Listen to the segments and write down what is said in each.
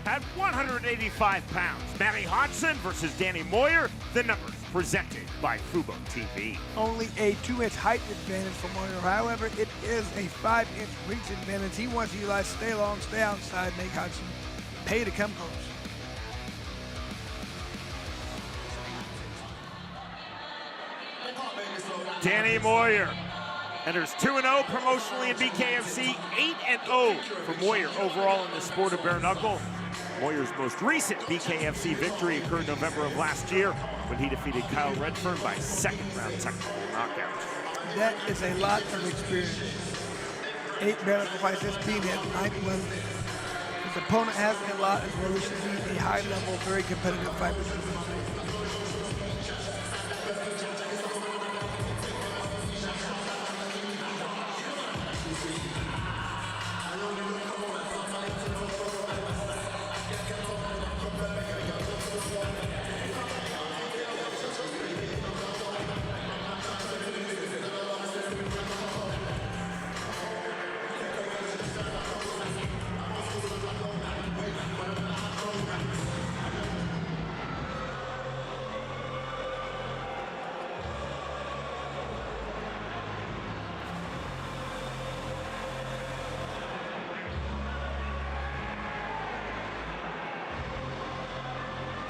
At 185 pounds, Matty Hodgson versus Danny Moyer. The numbers presented by Fubo TV. Only a 2-inch height advantage for Moyer. However, it is a 5-inch reach advantage. He wants you guys to stay long, stay outside, make Hodgson pay to come close. Danny Moyer enters 2-0 promotionally in BKFC, 8-0 for Moyer overall in the sport of bare knuckle. Moyer's most recent BKFC victory occurred November of last year when he defeated Kyle Redfern by second-round technical knockout. That is a lot of experience. 8 bare knuckle fights, just being at 9th level. His opponent has a lot as well. This should be a high-level, very competitive fight.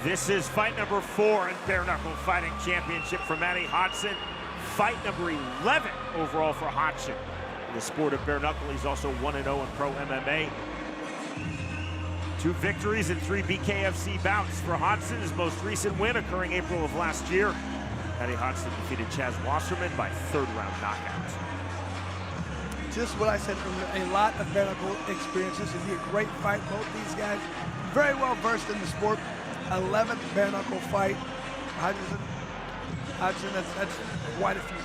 This is fight number 4 in bare knuckle fighting championship for Matty Hodgson. Fight number 11 overall for Hodgson. In the sport of bare knuckle, he's also 1-0 in pro MMA. 2 victories and 3 BKFC bouts for Hodgson. His most recent win occurring April of last year. Matty Hodgson defeated Chaz Wasserman by 3rd-round knockout. Just what I said earlier, a lot of bare knuckle experiences. It'd be a great fight. Both these guys very well versed in the sport. 11th bare knuckle fight. Hodgson, that's quite a few.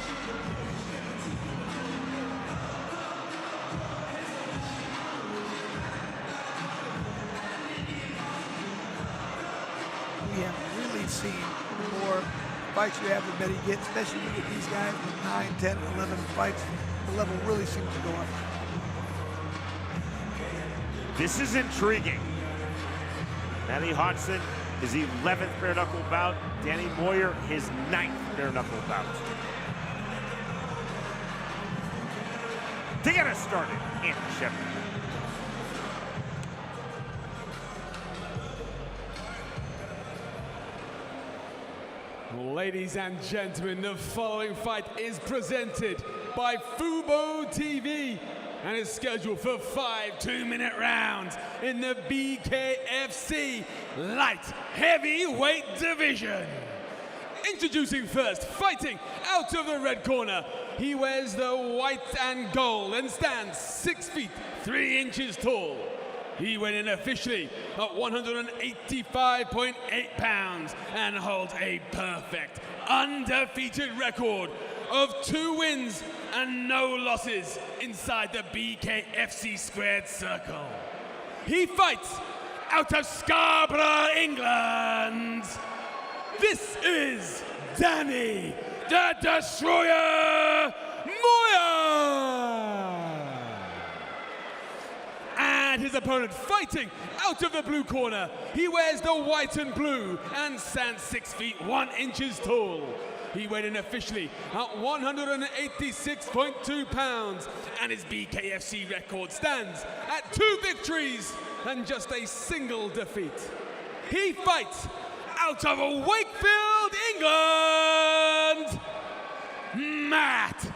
We have really seen more fights you have than Matty get, especially with these guys with 9, 10, 11 fights. The level really seems to go up. This is intriguing. Matty Hodgson, his 11th bare knuckle bout. Danny Moyer, his 9th bare knuckle bout. To get us started, Andy Shepard. Ladies and gentlemen, the following fight is presented by Fubo TV and is scheduled for 5 2-minute rounds in the BKFC light heavyweight division. Introducing first, fighting out of the red corner. He wears the white and gold and stands 6 feet 3 inches tall. He went in officially at 185.8 pounds and holds a perfect, undefeated record of 2 wins and no losses inside the BKFC squared circle. He fights out of Scarborough, England. This is Danny the Destroyer Moyer. And his opponent fighting out of the blue corner. He wears the white and blue and stands 6 feet 1 inches tall. He weighed in officially at 186.2 pounds, and his BKFC record stands at 2 victories and just a single defeat. He fights out of Wakefield, England, Matt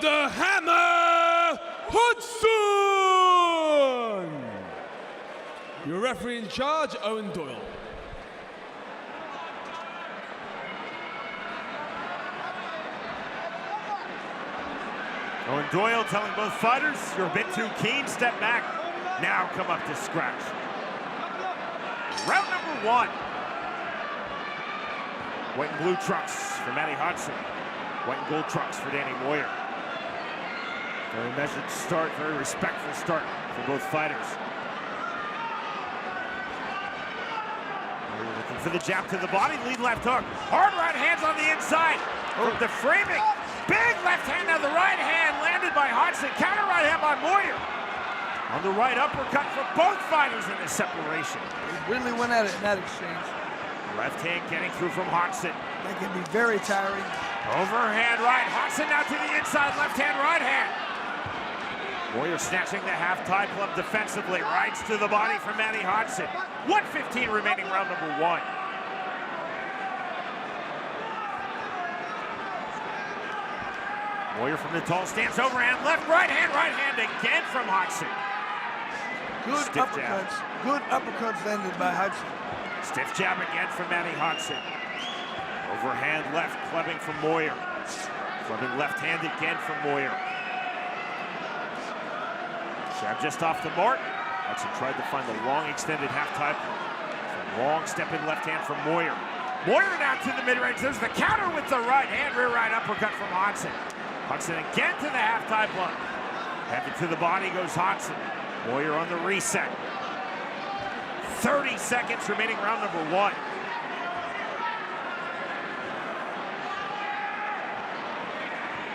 the Hammer Hodgson. Your referee in charge, Owen Doyle. Owen Doyle telling both fighters, you're a bit too keen, step back. Now come up to scratch. Round number 1. White and blue trunks for Matty Hodgson. White and gold trunks for Danny Moyer. Very measured start, very respectful start for both fighters. Looking for the jab to the body, lead left hook. Hard right hands on the inside. From the framing. Big left hand on the right hand landed by Hodgson. Counter right hand by Moyer. On the right uppercut for both fighters in the separation. They really went at it in that exchange. Left hand getting through from Hodgson. That can be very tiring. Overhand right. Hodgson now to the inside. Left hand, right hand. Warrior snatching the half tie club defensively. Rights to the body from Matty Hodgson. 1:15 remaining, round number 1. Warrior from the tall stance. Overhand left, right hand again from Hodgson. Good Stiff uppercuts. jab. Good uppercuts landed by Hodgson. Stiff jab again from Matty Hodgson. Overhand left, clubbing from Moyer. Clubbing left hand again from Moyer. Jab just off the mark. Hodgson tried to find the long extended half tie play. Long step in left hand from Moyer. Moyer now to the mid-range. There's the counter with the right hand. Rear right uppercut from Hodgson. Hodgson again to the half tie plug. Heavy to the body goes Hodgson. Moyer on the reset. 30 seconds remaining, round number 1.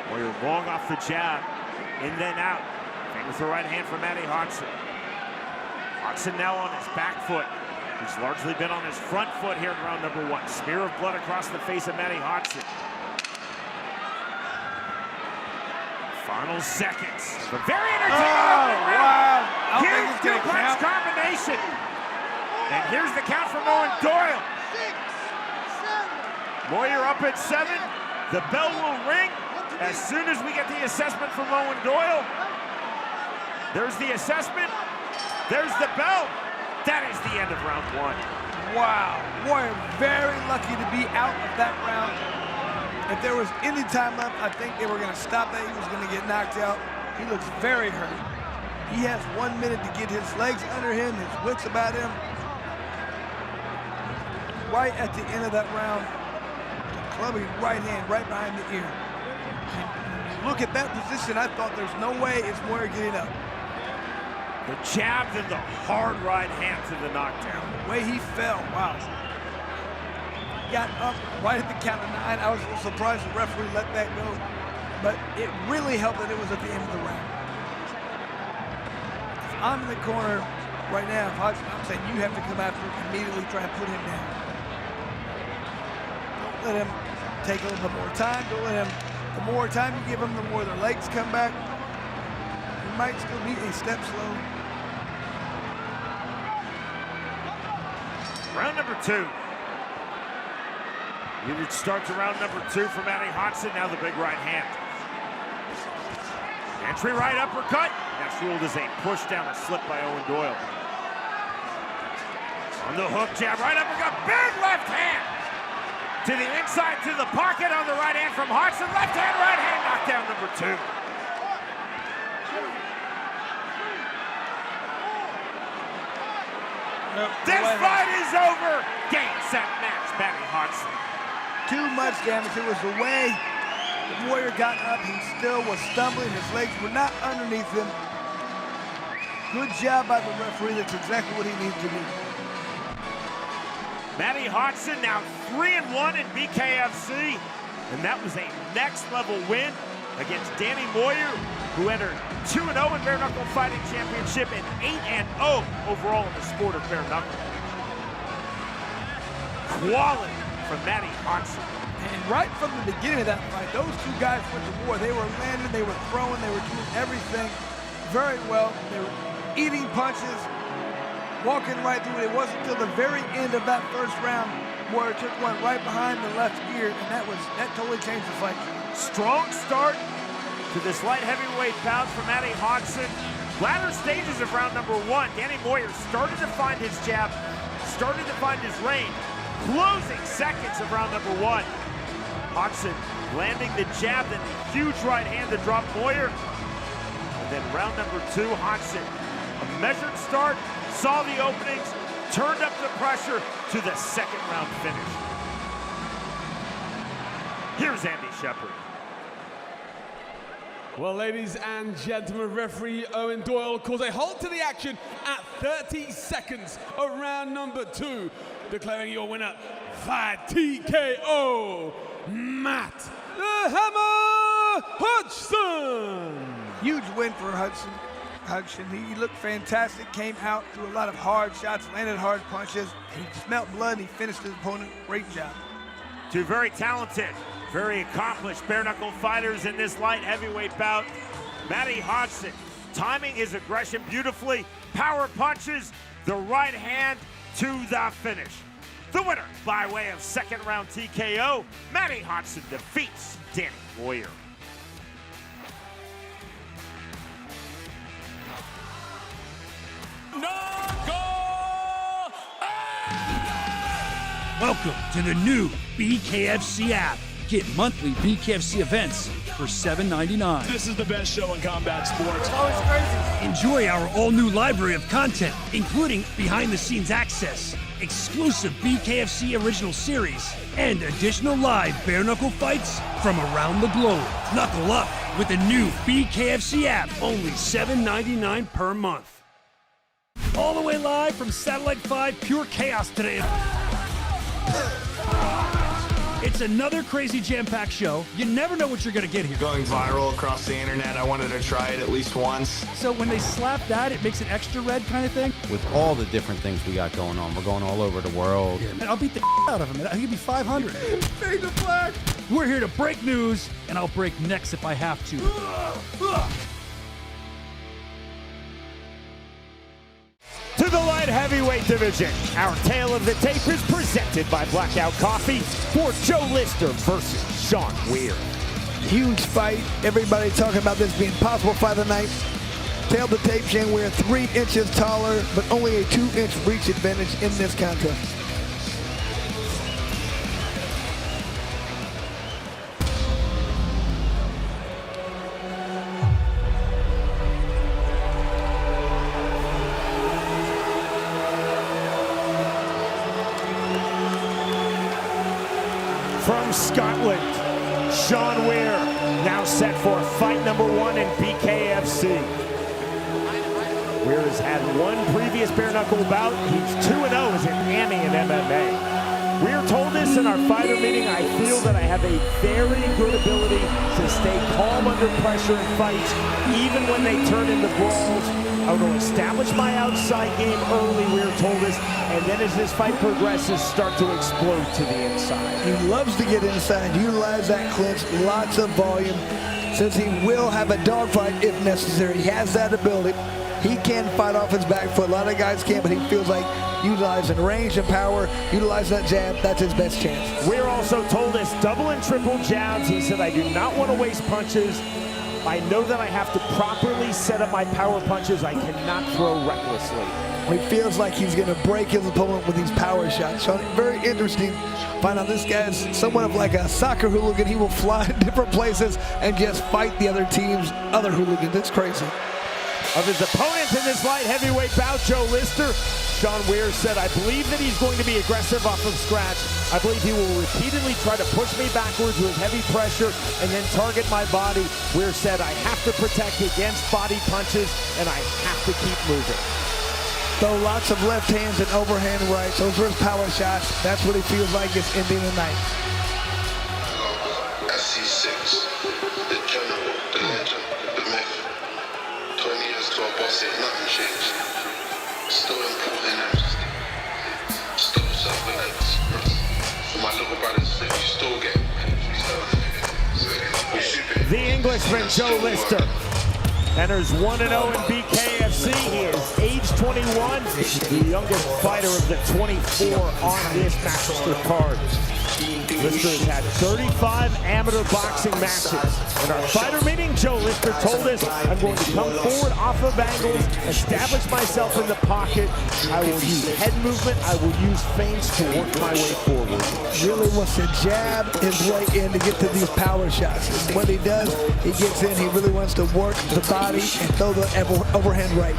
Moyer long off the jab, in then out. With the right hand from Matty Hodgson. Hodgson now on his back foot. He's largely been on his front foot here in round number 1. Smear of blood across the face of Matty Hodgson. Final seconds. The very entertaining round. Wow. Huge two-punch combination. And here's the count from Owen Doyle. 6, 7. Moyer up at 7. The bell will ring as soon as we get the assessment from Owen Doyle. There's the assessment. There's the bell. That is the end of round 1. Wow. Warrior very lucky to be out of that round. If there was any time left, I think they were going to stop that. He was going to get knocked out. He looks very hurt. He has 1 minute to get his legs under him, his wits about him. Right at the end of that round, clubbing right hand right behind the ear. And look at that position. I thought there's no way it's Moyer getting up. The jab and the hard right hand to the knockdown. The way he fell, wow. Got up right at the count of 9. I was a little surprised the referee let that go, but it really helped that it was at the end of the round. If I'm in the corner right now, if Hodgson, I'm saying you have to come after him, immediately try and put him down. Don't let him take a little bit more time. Don't let him, the more time you give him, the more their legs come back. He might still be a step slow. Round number 2. Unit starts around number 2 for Matty Hodgson. Now the big right hand. Entry right uppercut. That's ruled as a push down, a slip by Owen Doyle. On the hook jab, right uppercut. Big left hand. To the inside, to the pocket on the right hand from Hodgson. Left hand, right hand. Knockdown number 2. This fight is over. Game, set, match. Matty Hodgson. Too much damage. It was the way the Warrior got up. He still was stumbling. His legs were not underneath him. Good job by the referee. That's exactly what he needs to do. Matty Hodgson now 3-1 in BKFC. And that was a next level win against Danny Moyer, who entered 2-0 in Bare Knuckle Fighting Championship and 8-0 overall in the sport of bare knuckle. Quality from Matty Hodgson. And right from the beginning of that fight, those two guys went to war. They were landing, they were throwing, they were doing everything very well. They were eating punches, walking right through it. It wasn't until the very end of that first round where it took one right behind the left ear, and that totally changed the fight. Strong start to this light heavyweight bout for Matty Hodgson. Latter stages of round number 1, Danny Moyer started to find his jab, started to find his range. Closing seconds of round number 1. Hodgson landing the jab, then the huge right hand to drop Moyer. And then round number 2, Hodgson, a measured start, saw the openings, turned up the pressure to the second round finish. Here's Andy Shepard. Well, ladies and gentlemen, referee Owen Doyle calls a halt to the action at 30 seconds of round number 2, declaring your winner via TKO, Matt the Hammer Hodgson. Huge win for Hodgson. Hodgson. He looked fantastic, came out, threw a lot of hard shots, landed hard punches. He smelled blood, and he finished his opponent. Great job. Two very talented, very accomplished bare-knuckle fighters in this light heavyweight bout. Matty Hodgson timing his aggression beautifully, power punches, the right hand to the finish. The winner by way of second round TKO, Matty Hodgson defeats Danny Weir. Welcome to the new BKFC app. Get monthly BKFC events for $7.99. This is the best show in combat sports. Oh, it's crazy. Enjoy our all-new library of content, including behind-the-scenes access, exclusive BKFC original series, and additional live bare-knuckle fights from around the globe. Knuckle up with the new BKFC app, only $7.99 per month. All the way live from Satellite 5 Pure Chaos today. It's another crazy jam-packed show. You never know what you're gonna get here. Going viral across the internet, I wanted to try it at least once. So when they slap that, it makes it extra red kind of thing. With all the different things we got going on, we're going all over the world. And I'll beat the out of him. I think it'd be 500. Fade the flag. We're here to break news, and I'll break necks if I have to. To the light heavyweight division, our tale of the tape is presented by Blackout Coffee for Joe Lister versus Sean Weir. Huge fight. Everybody talking about this being possible fight of the night. Tail the tape, Shane Weir 3 inches taller, but only a 2-inch reach advantage in this contest. From Scotland, Sean Weir, now set for fight number 1 in BKFC. Weir has had one previous bare-knuckle bout. He's 2-0 as an Emmy in MMA. Weir told us in our fighter meeting, I feel that I have a very good ability to stay calm under pressure in fights, even when they turn into brawls. I will establish my outside game early, Weir told us, and then as this fight progresses, start to explode to the inside. He loves to get inside, utilize that clinch, lots of volume. Says he will have a dogfight if necessary. He has that ability. He can fight off his back foot. A lot of guys can't, but he feels like utilizing range and power, utilizing that jab, that's his best chance. Weir also told us double and triple jabs. He said, I do not want to waste punches. I know that I have to properly set up my power punches. I cannot throw recklessly. He feels like he's going to break his opponent with these power shots. So very interesting. Find out this guy's somewhat of like a soccer hooligan. He will fly to different places and just fight the other team's other hooligans. It's crazy. Of his opponent in this light heavyweight bout, Joe Lister, Sean Weir said, I believe that he's going to be aggressive off of scratch. I believe he will repeatedly try to push me backwards with heavy pressure and then target my body. Weir said, I have to protect against body punches and I have to keep moving. Throw lots of left hands and overhand rights. Those are his power shots. That's what he feels like is ending the night. SC6, the general, the legend, the myth. 20 years to our boss, ain't nothing changed. Still improving and still serving it. For my little brothers, you still get the Englishman, Joe Lister, enters 1-0 in BKFC. He is age 21, the youngest fighter of the 24 on this Manchester card. Lister has had 35 amateur boxing matches. In our fighter meeting, Joe Lister told us, I'm going to come forward off of angles, establish myself in the pocket. I will use head movement. I will use feints to work my way forward. Really wants to jab his way in to get to these power shots. And when he does, he gets in. He really wants to work the body and throw the overhand right.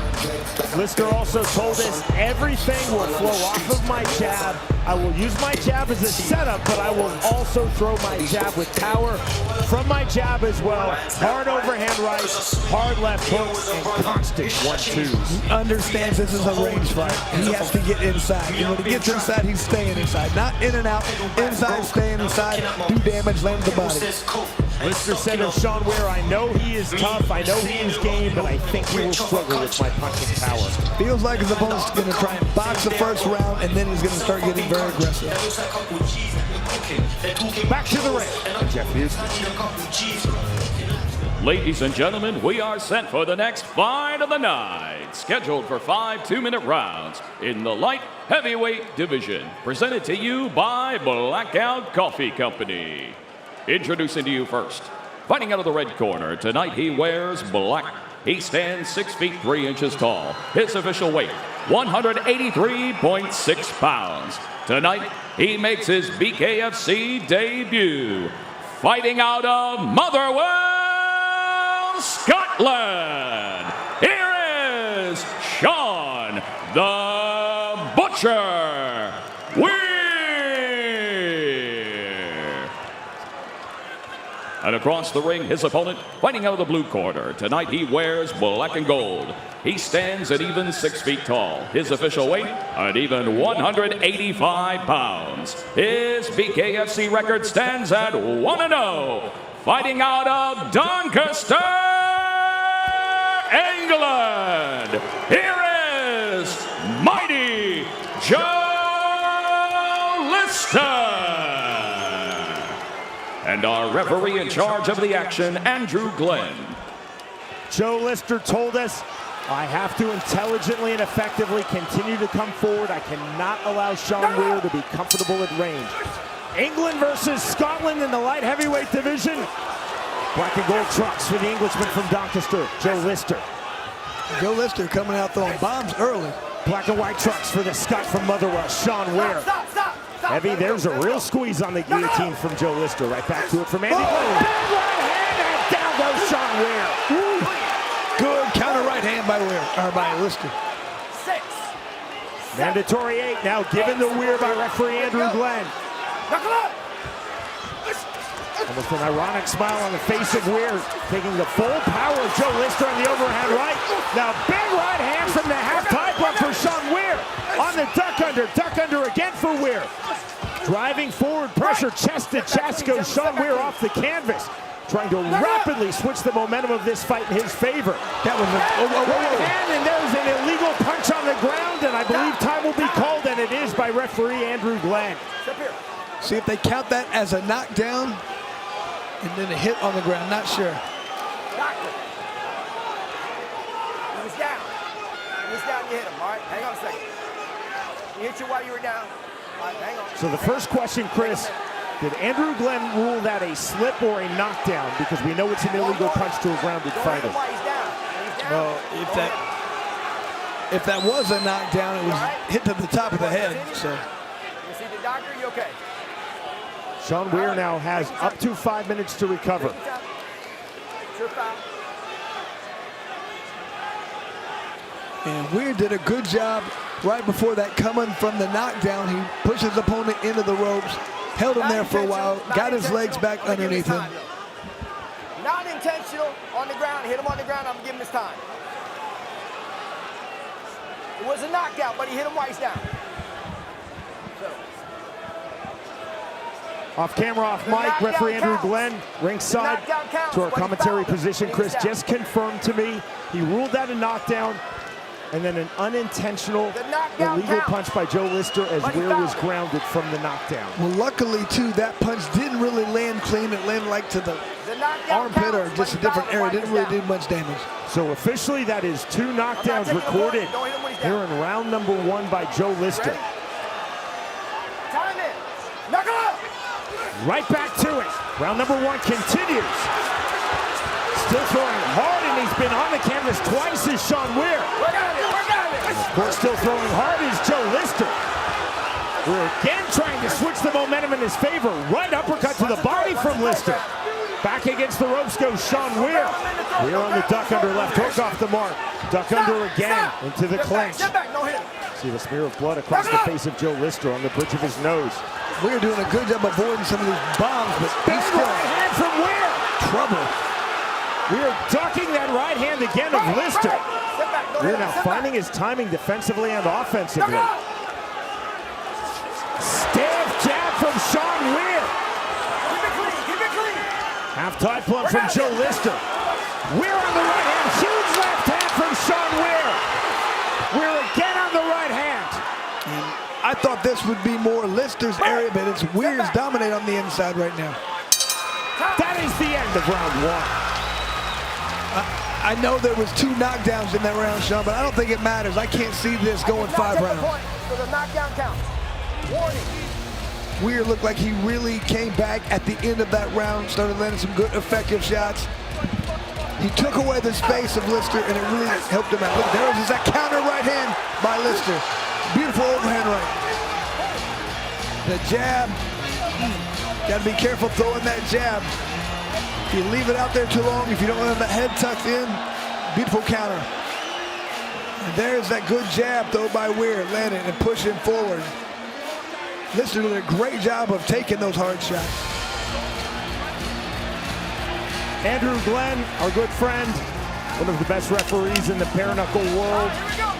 Lister also told us everything will flow off of my jab. I will use my jab as a setup, but I will also throw my jab with power from my jab as well. Hard overhand right, hard left hooks, and constant 1-2s. He understands this is a range fight. He has to get inside. And when he gets inside, he's staying inside. Not in and out, inside, staying inside, do damage, land the body. Lister said of Sean Weir, I know he is tough, I know he is game, but I think he will struggle with my punching power. Feels like his opponent's going to try and box the first round, and then he's going to start getting very aggressive. Back to the ring, Jeff Houston. Ladies and gentlemen, we are set for the next fight of the night. Scheduled for 5 2-minute rounds in the light heavyweight division. Presented to you by Blackout Coffee Company. Introducing to you first, fighting out of the red corner, tonight he wears black. He stands 6 feet 3 inches tall. His official weight, 183.6 pounds. Tonight, he makes his BKFC debut. Fighting out of Motherwell, Scotland, here is Sean the Butcher Weir. And across the ring, his opponent, fighting out of the blue corner. Tonight he wears black and gold. He stands at even 6 feet tall. His official weight, at even 185 pounds. His BKFC record stands at 1-0. Fighting out of Doncaster, England, here is mighty Josue. And our referee in charge of the action, Andrew Glenn. Joe Lister told us, I have to intelligently and effectively continue to come forward. I cannot allow Sean Weir to be comfortable at range. England versus Scotland in the light heavyweight division. Black and gold trucks for the Englishman from Doncaster, Joe Lister. Joe Lister coming out throwing bombs early. Black and white trucks for the Scot from Motherwell, Sean Weir. Heavy, there's a real squeeze on the guillotine from Joe Lister. Right back to it from Andy. Big right hand, and down goes Sean Weir. Good counter right hand by Weir, or by Lister. Mandatory 8 now given to Weir by referee Andrew Glenn. Almost an ironic smile on the face of Weir, taking the full power of Joe Lister on the overhand right. Now big right hand from the half-pipe up for Sean Weir. On the duck under again for Weir. Driving forward pressure, chest to chest goes Sean Weir off the canvas. Trying to rapidly switch the momentum of this fight in his favor. That was a right hand, and there's an illegal punch on the ground, and I believe time will be called, and it is by referee Andrew Glenn. See if they count that as a knockdown and then a hit on the ground, not sure. He was down. He was down, you hit him, all right? Hang on a second. He hit you while you were down. All right, hang on. So the first question, Chris, did Andrew Glenn rule that a slip or a knockdown? Because we know it's an illegal punch to a grounded fighter. Well, if that was a knockdown, it was hit to the top of the head. So. You see the doctor, you okay? Sean Weir now has up to 5 minutes to recover. And Weir did a good job right before that coming from the knockdown. He pushed his opponent into the ropes, held him there for a while, got his legs back underneath him. Not intentional on the ground, hit him on the ground, I'm gonna give him his time. It was a knockout, but he hit him twice down. Off camera, off mic, referee Andrew Glenn, ringside to our commentary position. Chris just confirmed to me he ruled that a knockdown, and then an unintentional illegal punch by Joe Lister as Weir was grounded from the knockdown. Well, luckily, too, that punch didn't really land clean. It landed like to the armpit or just a different area. It didn't really do much damage. So officially, that is 2 knockdowns recorded here in round number 1 by Joe Lister. Time in. Knuckle up. Right back to it. Round number 1 continues. Still throwing hard, and he's been on the canvas twice as Sean Weir. And of course, still throwing hard is Joe Lister. We're again trying to switch the momentum in his favor. Right uppercut to the body from Lister. Back against the ropes goes Sean Weir. Weir on the duck under, left hook off the mark. Duck under again into the clinch. See the smear of blood across the face of Joe Lister on the bridge of his nose. We're doing a good job avoiding some of these bombs, but he's still right hand from Weir. trouble. We're ducking that right hand again of Lister. We're now finding his timing defensively and offensively. Staff jab from Sean Weir. Half-tie plug from Joe Lister. Weir on the right hand. Huge left hand from Sean Weir. Weir again on the right hand. And I thought this would be more Lister's area, but it's Weir's dominate on the inside right now. That is the end of round one. I know there was 2 knockdowns in that round, Sean, but I don't think it matters. I can't see this going 5 rounds. For the knockdown count. Warning. Weir looked like he really came back at the end of that round, started landing some good, effective shots. He took away the space of Lister, and it really helped him out. Look, there was that counter right hand by Lister. Beautiful overhand right. The jab. Got to be careful throwing that jab. If you leave it out there too long, if you don't have the head tucked in, beautiful counter. And there's that good jab throw by Weir, landing and pushing forward. Lister did a great job of taking those hard shots. Andrew Glenn, our good friend, one of the best referees in the bare knuckle world,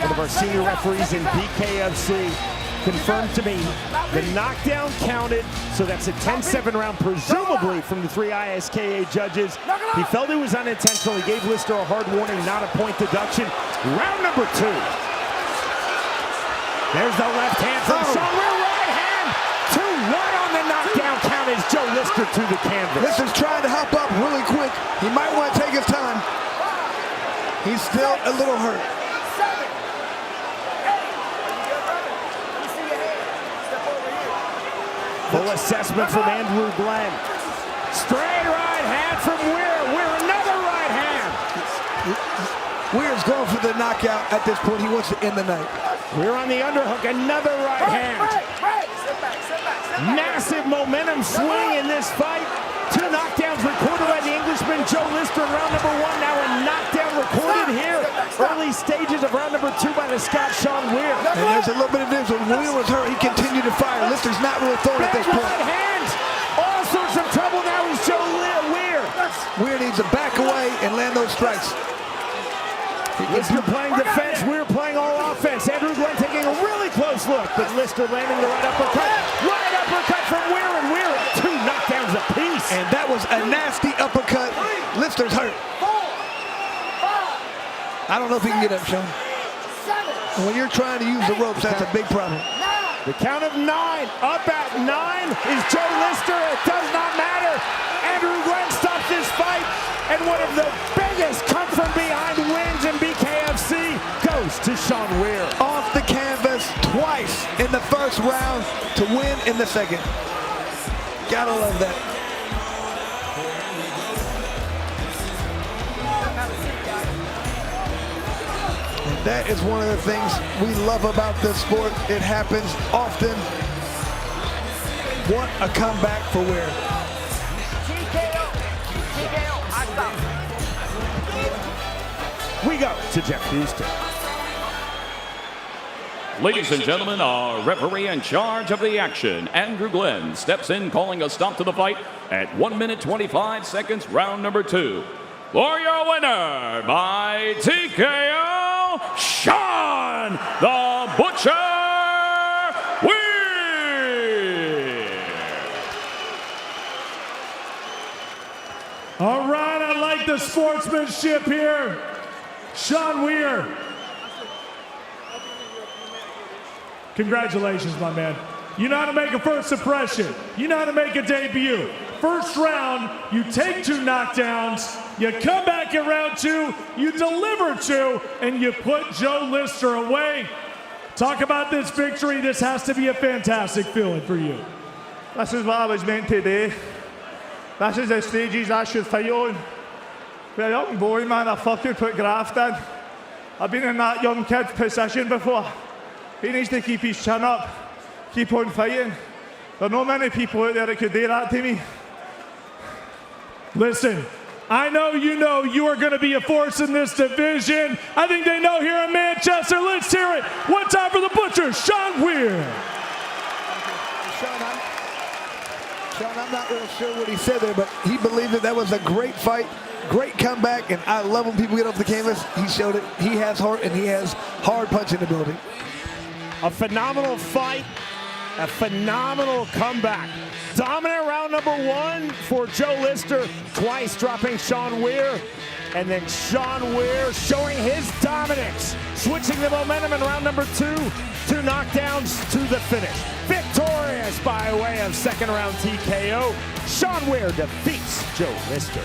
one of our senior referees in BKFC, confirmed to me the knockdown counted, so that's a 10-7 round, presumably from the 3 ISKA judges. He felt it was unintentional. He gave Lister a hard warning, not a point deduction. Round number 2. There's the left hand from Sean Weir, right hand. 2-1 on the knockdown count as Joe Lister to the canvas. Lister's trying to hop up really quick. He might want to take his time. He's still a little hurt. Full assessment from Andrew Glenn. Straight right hand from Weir. Weir, another right hand. Weir's going for the knockout at this point. He wants to end the night. Weir on the underhook, another right hand. Massive momentum swing in this fight. 2 knockdowns recorded by the Englishman Joe Lister in round number 1. Now a knockdown recorded here. Early stages of round number 2 by the Scot Sean Weir. And there's a little bit of difference. When Weir was hurt, he continued to fire. Lister's not really throwing at this point. Right hand. All sorts of trouble now is Joe Weir. Weir needs to back away and land those strikes. Lister playing defense, Weir playing all offense. Andrew Glenn taking a really close look, but Lister landing the right uppercut. Right uppercut from Weir, and Weir 2 knockdowns apiece. And that was a nasty uppercut. Lister's hurt. I don't know if he can get up, Sean. And when you're trying to use the ropes, that's a big problem. The count of 9, up at 9 is Joe Lister. It does not matter. Andrew Glenn stops this fight, and one of the biggest come-from-behind wins in BKFC goes to Sean Weir. Off the canvas twice in the first round to win in the second. Gotta love that. And that is one of the things we love about this sport. It happens often. What a comeback for Weir. We go to Jeff Houston. Ladies and gentlemen, our referee in charge of the action, Andrew Glenn, steps in calling a stop to the fight at 1 minute 25 seconds, round number 2. For your winner by TKO, Sean the Butcher Weir. All right, I like the sportsmanship here. Sean Weir. Congratulations, my man. You know how to make a first impression. You know how to make a debut. First round, you take 2 knockdowns. You come back in round 2, you deliver 2, and you put Joe Lister away. Talk about this victory. This has to be a fantastic feeling for you. This is what I was meant to do. This is the stages I should fight on. For a young boy, man, I fucking put graft in. I've been in that young kid's position before. He needs to keep his chin up, keep on fighting. There are not many people out there that could do that to me. Listen, I know you are going to be a force in this division. I think they know here in Manchester. Let's hear it. One time for the Butcher, Sean Weir. Sean, I'm not real sure what he said there, but he believed that was a great fight, great comeback, and I love when people get off the canvas. He showed it. He has heart, and he has hard punching ability. A phenomenal fight, a phenomenal comeback. Dominant round number 1 for Joe Lister, twice dropping Sean Weir. And then Sean Weir showing his dominance, switching the momentum in round number 2, 2 knockdowns to the finish. Victorious by way of second round TKO. Sean Weir defeats Joe Lister.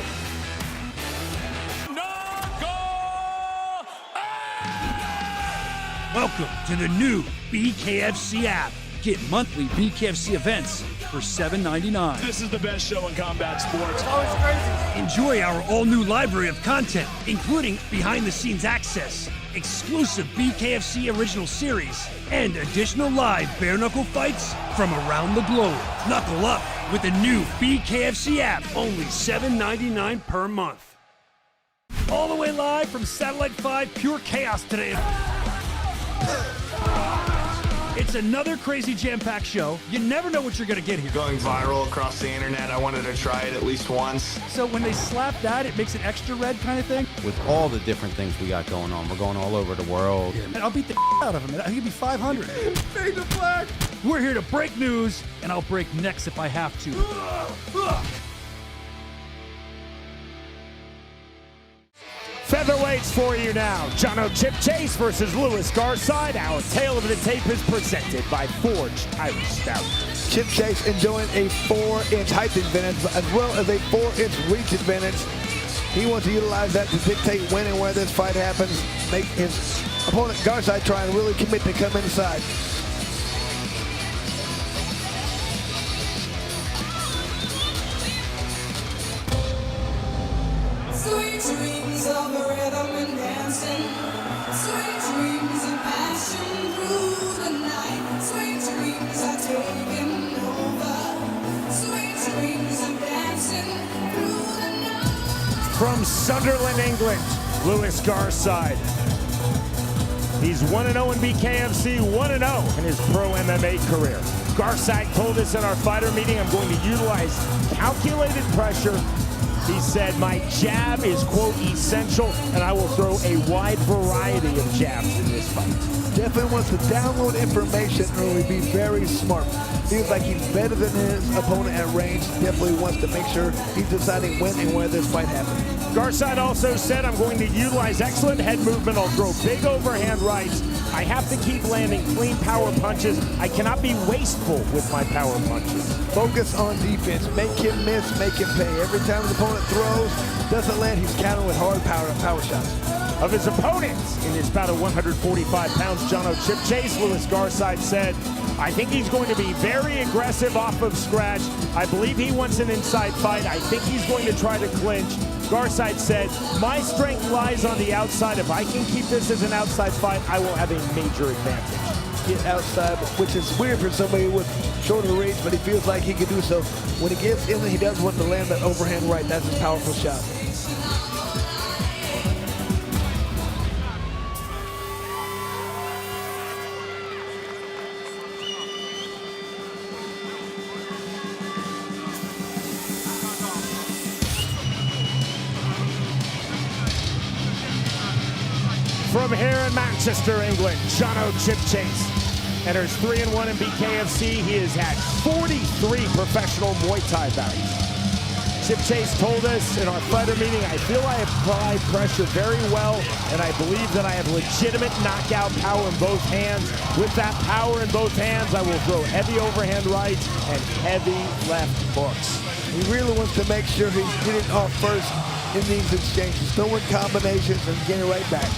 Welcome to the new BKFC app. Get monthly BKFC events for $7.99. This is the best show in combat sports. Always crazy. Enjoy our all-new library of content, including behind-the-scenes access, exclusive BKFC original series, and additional live bare-knuckle fights from around the globe. Knuckle up with the new BKFC app, only $7.99 per month. All the way live from Satellite 5 Pure Chaos today. It's another crazy jam-packed show. You never know what you're going to get here. Going viral across the internet, I wanted to try it at least once. So when they slap that, it makes it extra red kind of thing? With all the different things we got going on, we're going all over the world. And I'll beat the out of him. He'll be 500. Fade to black. We're here to break news, and I'll break necks if I have to. Featherweights for you now. Chipchase versus Garside. Our tale of the tape is presented by Forged Irish Stout. Chipchase enjoying a 4-inch height advantage as well as a 4-inch reach advantage. He wants to utilize that to dictate when and where this fight happens, make his opponent Garside try and really commit to come inside. Sweet dreams of rhythm and dancing, sweet dreams of passion through the night, sweet dreams are taking over, sweet dreams of dancing through the night. From Sunderland, England, Garside. He's 1-0 in BKFC, 1-0 in his pro MMA career. Garside told us in our fighter meeting, I'm going to utilize calculated pressure. He said, my jab is, quote, essential, and I will throw a wide variety of jabs in this fight. Definitely wants to download information early, be very smart. Feels like he's better than his opponent at range. Definitely wants to make sure he's deciding when and where this fight happens. Garside also said, I'm going to utilize excellent head movement. I'll throw big overhand rights. I have to keep landing clean power punches. I cannot be wasteful with my power punches. Focus on defense. Make him miss, make him pay. Every time the opponent throws, doesn't land, he's countering with hard power shots. Of his opponents in his bout of 145 pounds, Chipchase, Garside said, I think he's going to be very aggressive off of scratch. I believe he wants an inside fight. I think he's going to try to clinch. Garside said, my strength lies on the outside. If I can keep this as an outside fight, I will have a major advantage. Get outside, which is weird for somebody with shorter range, but he feels like he can do so. When he gets in, he does want to land that overhand right. That's his powerful shot. From here in Manchester, England, Chipchase enters 3-1 in BKFC. He has had 43 professional Muay Thai bouts. Chipchase told us in our fighter meeting, I feel I apply pressure very well, and I believe that I have legitimate knockout power in both hands. With that power in both hands, I will throw heavy overhand rights and heavy left hooks. He really wants to make sure he's getting off first in these exchanges, throwing combinations and getting right back.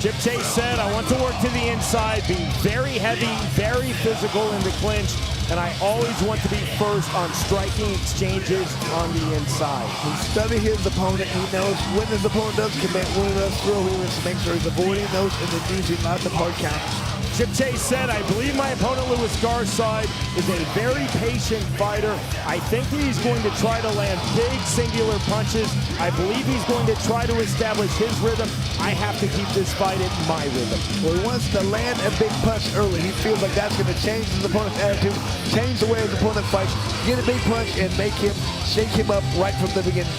Chipchase said, I want to work to the inside, be very heavy, very physical in the clinch, and I always want to be first on striking exchanges on the inside. He studied his opponent. He knows when his opponent does commit, when he does throw, he wants to make sure he's avoiding those and then using lots of hard counters. Chipchase said, I believe my opponent, Lewis Garside, is a very patient fighter. I think that he's going to try to land big singular punches. I believe he's going to try to establish his rhythm. I have to keep this fight in my rhythm. Well, he wants to land a big punch early. He feels like that's going to change his opponent's attitude, change the way his opponent fights, get a big punch, and make him shake him up right from the beginning.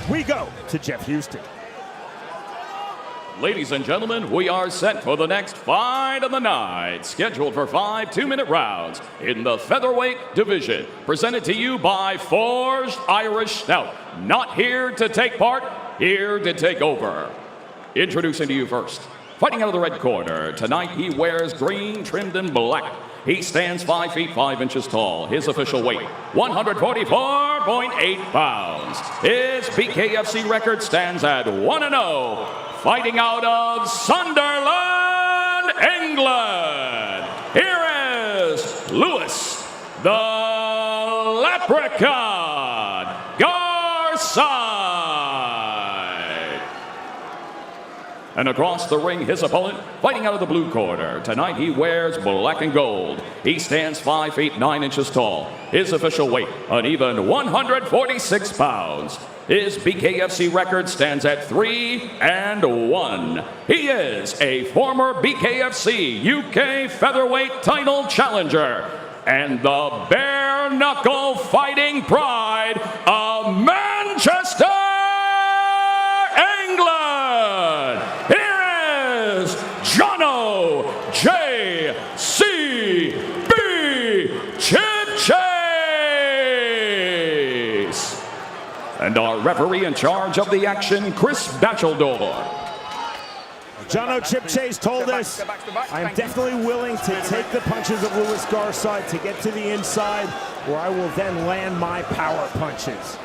We go to Jeff Houston. Ladies and gentlemen, we are set for the next fight of the night, scheduled for 5 2-minute rounds in the featherweight division. Presented to you by Forged Irish Stout. Not here to take part, here to take over. Introducing to you first, fighting out of the red corner. Tonight he wears green trimmed in black. He stands 5 feet 5 inches tall. His official weight, 144.8 pounds. His BKFC record stands at 1-0. Fighting out of Sunderland, England. Here is Lewis, the Leprechaun, Garside. And across the ring, his opponent, fighting out of the blue corner. Tonight he wears black and gold. He stands 5 feet 9 inches tall. His official weight, an even 146 pounds. His BKFC record stands at 3-1. He is a former BKFC UK featherweight title challenger and the bare knuckle fighting pride of Manchester, England. Here is Jono J.C.B. Chipchase. And our referee in charge of the action, Chris Batcheldor. Jono Chipchase told us, I am definitely willing to take the punches of Lewis Garside to get to the inside, where I will then land my power punches.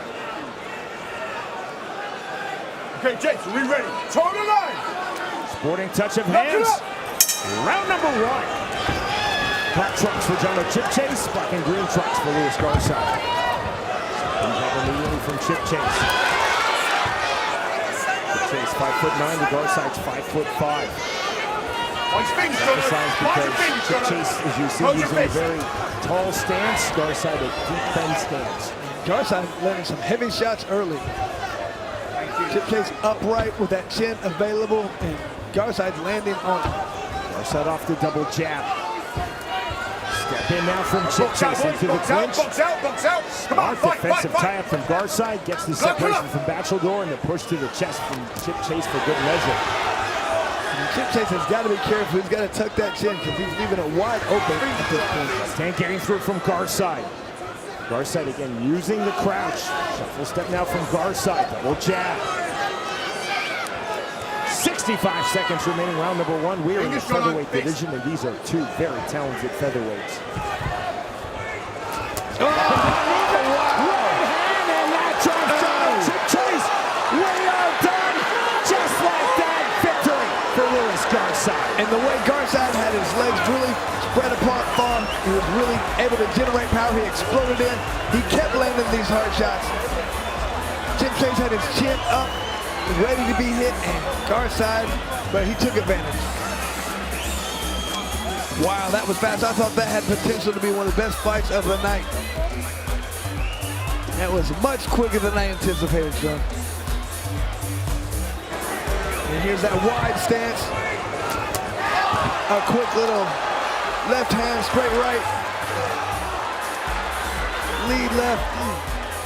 Okay, Jason, we ready? Toe the line! Sporting touch of hands. Round number 1. Black trunks for Jono Chipchase, black and green trunks for Lewis Garside. From Chipchase. Chipchase 5'9", the Garside's 5'5". Emphasized because Chipchase, as you see, using a very tall stance, Garside a deep bend stance. Garside landing some heavy shots early. Chipchase upright with that chin available, and Garside's landing on it. Garside off the double jab. Step in now from Chipchase into the clinch. Smart defensive tie-up from Garside. Gets the separation from Batcheldor and the push to the chest from Chipchase for good measure. And Chipchase has got to be careful. He's got to tuck that chin because he's leaving it wide open at this point. Stand getting through from Garside. Garside again using the crouch. Shuffle step now from Garside. Double jab. 65 seconds remaining, round number 1. We're in the featherweight division, and these are two very talented featherweights. Right hand, and that drops down. Chipchase, we are done. Just like that, victory for Lewis Garside. And the way Garside had his legs really spread apart far, he was really able to generate power. He exploded in. He kept landing these hard shots. Chipchase had his chin up, ready to be hit, and Garside, but he took advantage. Wow, that was fast. I thought that had potential to be one of the best fights of the night. That was much quicker than I anticipated, son. And here's that wide stance. A quick little left hand, straight right. Lead left.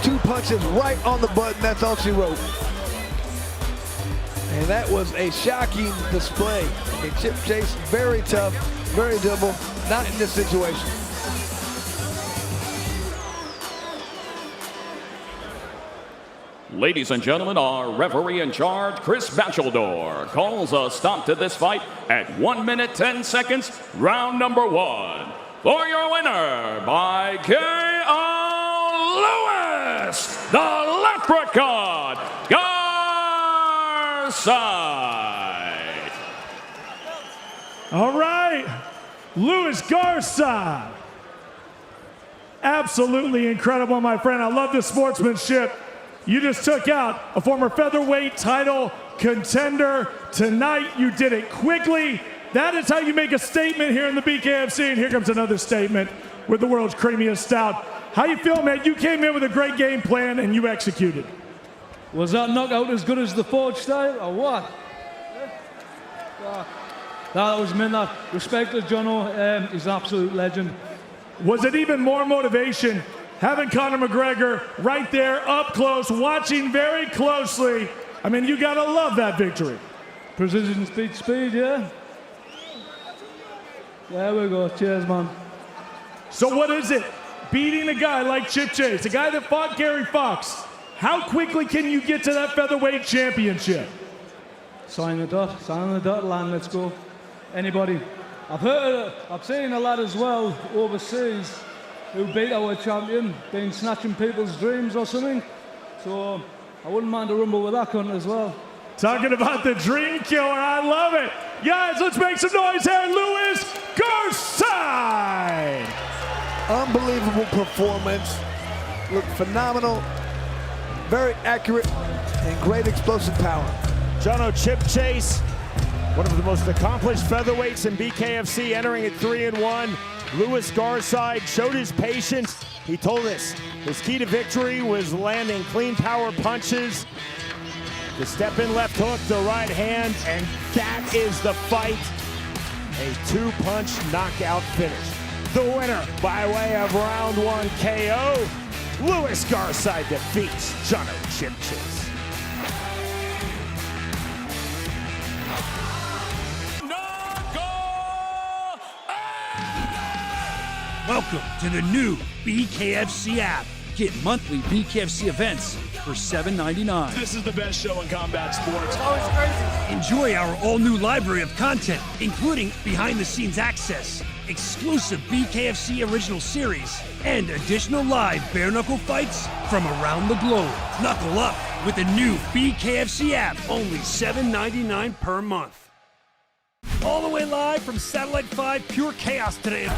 2 punches right on the button. That's all she wrote. And that was a shocking display. A Chipchase, very tough, very doable, not in this situation. Ladies and gentlemen, our referee in charge, Chris Batcheldor, calls a stop to this fight at 1 minute 10 seconds, round number 1. For your winner by K.O. Lewis, the Leprechaun, Garside. All right, Lewis Garside. Absolutely incredible, my friend. I love the sportsmanship. You just took out a former featherweight title contender tonight. You did it quickly. That is how you make a statement here in the BKFC. And here comes another statement with the world's creamiest stout. How you feel, man? You came in with a great game plan and you executed. Was that knockout as good as the Forge style or what? That was meant that. Respect to Jono, he's an absolute legend. Was it even more motivation having Conor McGregor right there up close, watching very closely? I mean, you gotta love that victory. Precision speed, yeah. There we go, cheers, man. So what is it? Beating a guy like Chipchase, a guy that fought Gary Fox. How quickly can you get to that featherweight championship? Sign the dotted line, let's go. Anybody. I've seen a lot as well overseas who beat our champion, been snatching people's dreams or something. So I wouldn't mind a rumble with that cunt as well. Talking about the dream killer, I love it. Guys, let's make some noise here. Lewis Garside. Unbelievable performance. Looked phenomenal. Very accurate and great explosive power. Jono Chipchase, one of the most accomplished featherweights in BKFC, entering at 3-1. Lewis Garside showed his patience. He told us his key to victory was landing clean power punches, the step-in left hook, the right hand, and that is the fight. A two-punch knockout finish. The winner by way of round 1 KO, Lewis Garside defeats Jono Chipchase. Welcome to the new BKFC app. Get monthly BKFC events for $7.99. This is the best show in combat sports. Oh, it's crazy. Enjoy our all-new library of content, including behind-the-scenes access, exclusive BKFC original series, and additional live bare-knuckle fights from around the globe. Knuckle up with the new BKFC app, only $7.99 per month. All the way live from Satellite 5 Pure Chaos today.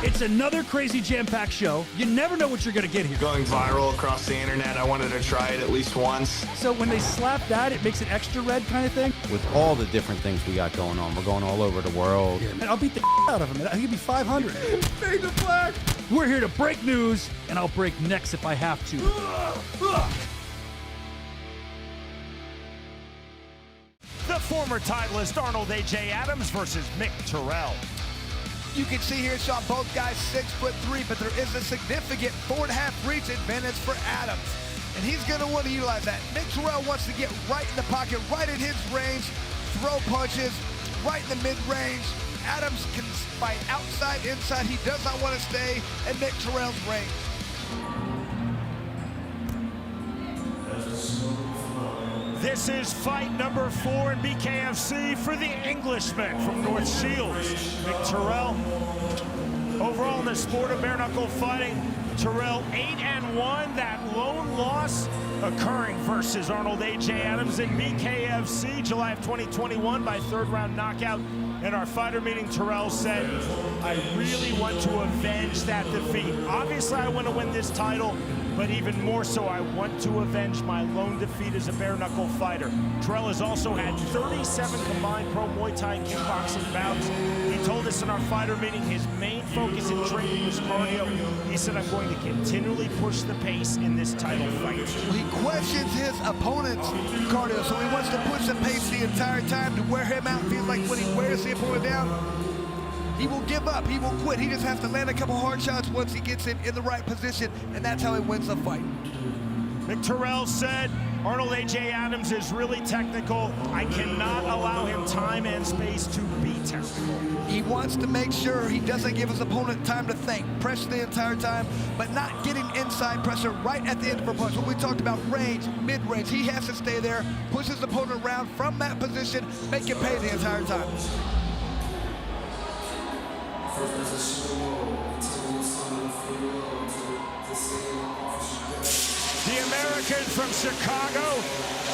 It's another crazy jam-packed show. You never know what you're gonna get here. Going viral across the internet, I wanted to try it at least once. So when they slap that, it makes it extra red kind of thing? With all the different things we got going on, we're going all over the world. Yeah, man, I'll beat the out of him. I think it'd be 500. Fade to black. We're here to break news, and I'll break necks if I have to. The former titleist Arnold A.J. Adams versus Mick Terrill. You can see here, Sean, both guys 6'3", but there is a significant 4.5 reach advantage for Adams. And he's gonna want to utilize that. Mick Terrill wants to get right in the pocket, right in his range, throw punches, right in the mid-range. Adams can fight outside, inside. He does not want to stay in Mick Terrill's range. This is fight number 4 in BKFC for the Englishman from North Shields, Mick Terrill. Overall in the sport of bare knuckle fighting, Terrill 8-1, that lone loss occurring versus Arnold A.J. Adams in BKFC, July of 2021 by third round knockout. In our fighter meeting, Terrill said, I really want to avenge that defeat. Obviously, I want to win this title, but even more so, I want to avenge my lone defeat as a bare knuckle fighter. Terrill has also had 37 combined pro Muay Thai kickboxing bouts. He told us in our fighter meeting his main focus in training was cardio. He said, I'm going to continually push the pace in this title fight. Well, he questions his opponent's cardio, so he wants to push the pace the entire time to wear him out. Feels like when he wears the opponent down, he will give up, he will quit. He just has to land a couple hard shots once he gets him in the right position, and that's how he wins the fight. Mick Terrill said, Arnold A.J. Adams is really technical. I cannot allow him time and space to be technical. He wants to make sure he doesn't give his opponent time to think. Pressure the entire time, but not getting inside pressure right at the end of a punch. When we talked about range, mid-range, he has to stay there, push his opponent around from that position, make him pay the entire time. The American from Chicago,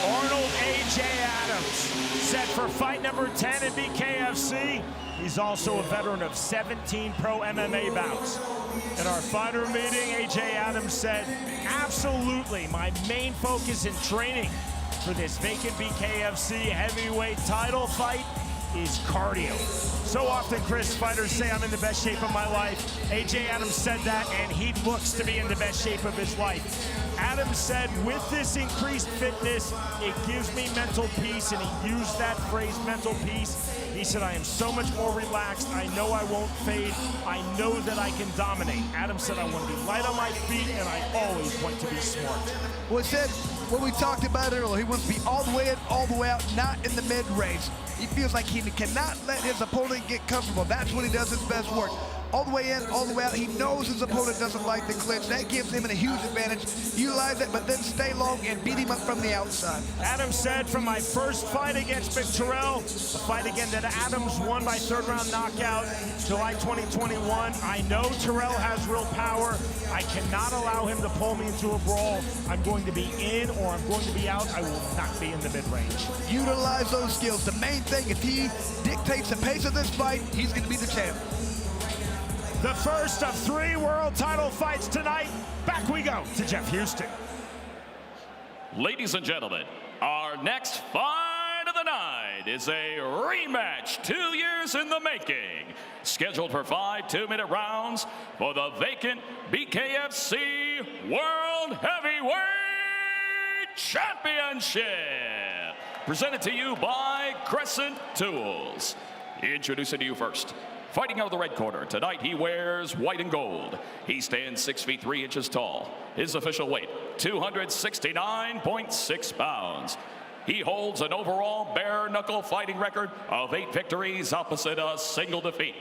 Arnold A.J. Adams, set for fight number 10 in BKFC. He's also a veteran of 17 pro MMA bouts. In our fighter meeting, A.J. Adams said, absolutely, my main focus in training for this vacant BKFC heavyweight title fight is cardio. So often, Chris, fighters say I'm in the best shape of my life. A.J. Adams said that, and he looks to be in the best shape of his life. Adams said, with this increased fitness, it gives me mental peace, and he used that phrase, mental peace. He said, I am so much more relaxed. I know I won't fade. I know that I can dominate. Adams said, I want to be light on my feet, and I always want to be smart. Well, he said what we talked about earlier. He wants to be all the way in, all the way out, not in the mid-range. He feels like he cannot let his opponent get comfortable. That's when he does his best work. All the way in, all the way out. He knows his opponent doesn't like the clinch. That gives him a huge advantage. Utilize it, but then stay long and beat him up from the outside. Adams said, from my first fight against Mick Terrill, a fight again that Adams won by third-round knockout, July 2021, I know Terrell has real power. I cannot allow him to pull me into a brawl. I'm going to be in or I'm going to be out. I will not be in the mid-range. Utilize those skills. The main thing, if he dictates the pace of this fight, he's going to be the champ. The first of 3 world title fights tonight. Back we go to Jeff Houston. Ladies and gentlemen, our next fight of the night is a rematch 2 years in the making. Scheduled for 5 2-minute rounds for the vacant BKFC World Heavyweight Championship. Presented to you by Crescent Tools. Introducing to you first, fighting out of the red corner, tonight he wears white and gold. He stands 6 feet 3 inches tall. His official weight, 269.6 pounds. He holds an overall bare knuckle fighting record of 8 victories opposite a single defeat.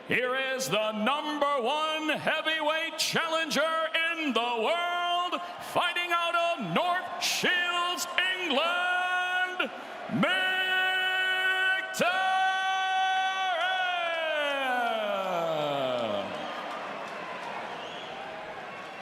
Here is the #1 heavyweight challenger in the world, fighting out of North Shields, England, Mick Terrill.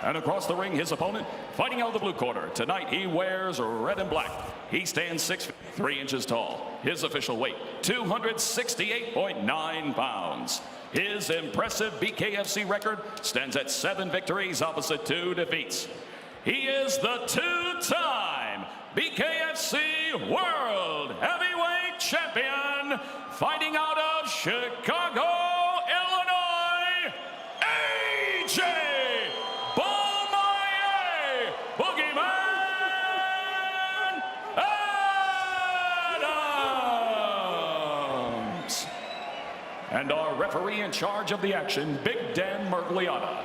And across the ring, his opponent, fighting out of the blue corner. Tonight, he wears red and black. He stands 6 feet 3 inches tall. His official weight, 268.9 pounds. His impressive BKFC record stands at 7 victories opposite 2 defeats. He is the 2-time BKFC World Heavyweight Champion, fighting out of Chicago, Illinois, A.J. And our referee in charge of the action, Big Dan Mergliata.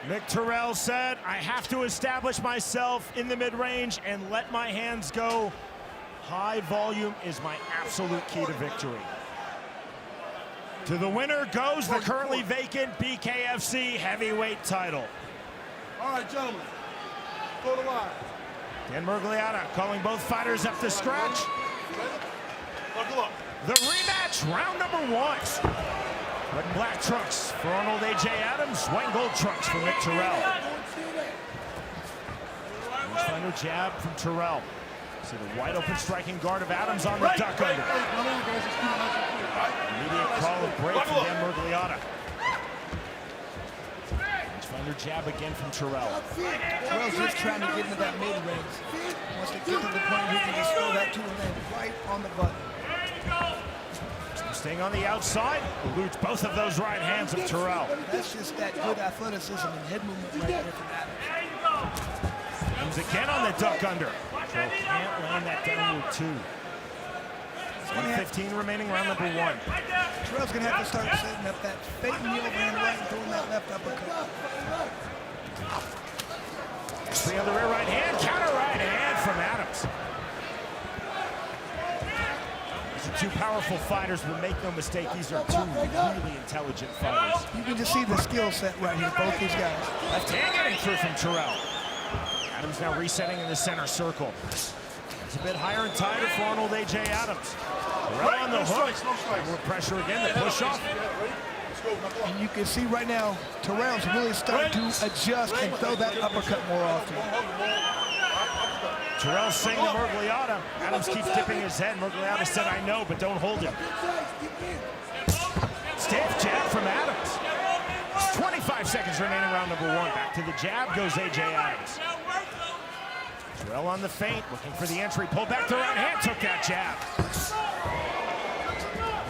Mick Terrill said, I have to establish myself in the mid-range and let my hands go. High volume is my absolute key to victory. To the winner goes the currently vacant BKFC heavyweight title. All right, gentlemen, go to line. Dan Mergliata calling both fighters up to scratch. Buckle up. The rematch, round number 1. Red and black trunks for Arnold A.J. Adams, white and gold trunks for Mick Terrill. Finder jab from Terrell. See the wide open striking guard of Adams on the duck under. Immediate call of break from Dan Mergliata. Finder jab again from Terrell. Terrell's just trying to get into that mid-range. Wants to get to the point where he can just throw that to him right on the button. Staying on the outside, eludes both of those right hands of Terrell. That's just that good athleticism and head movement right there from Adams. Comes again on the duck under. Terrell can't land that downward 2. 1:15 remaining, round number 1. Terrell's gonna have to start setting up that fake knee overhand right and throwing that left uppercut. Three on the rear right hand, counter right hand from Adams. These are 2 powerful fighters, but make no mistake, these are 2 really intelligent fighters. You can just see the skill set right here, both these guys. Left hand getting through from Terrell. Adams now resetting in the center circle. It's a bit higher and tighter for Arnold A.J. Adams. Terrell on the hook. More pressure again, the push off. And you can see right now, Terrell's really starting to adjust and throw that uppercut more often. Terrell saying to Murgliata. Adams keeps dipping his head. Murgliata said, I know, but don't hold him. Stiff jab from Adams. 25 seconds remaining, round number 1. Back to the jab goes AJ Adams. Terrell on the feint, looking for the entry. Pulled back the right hand, took that jab.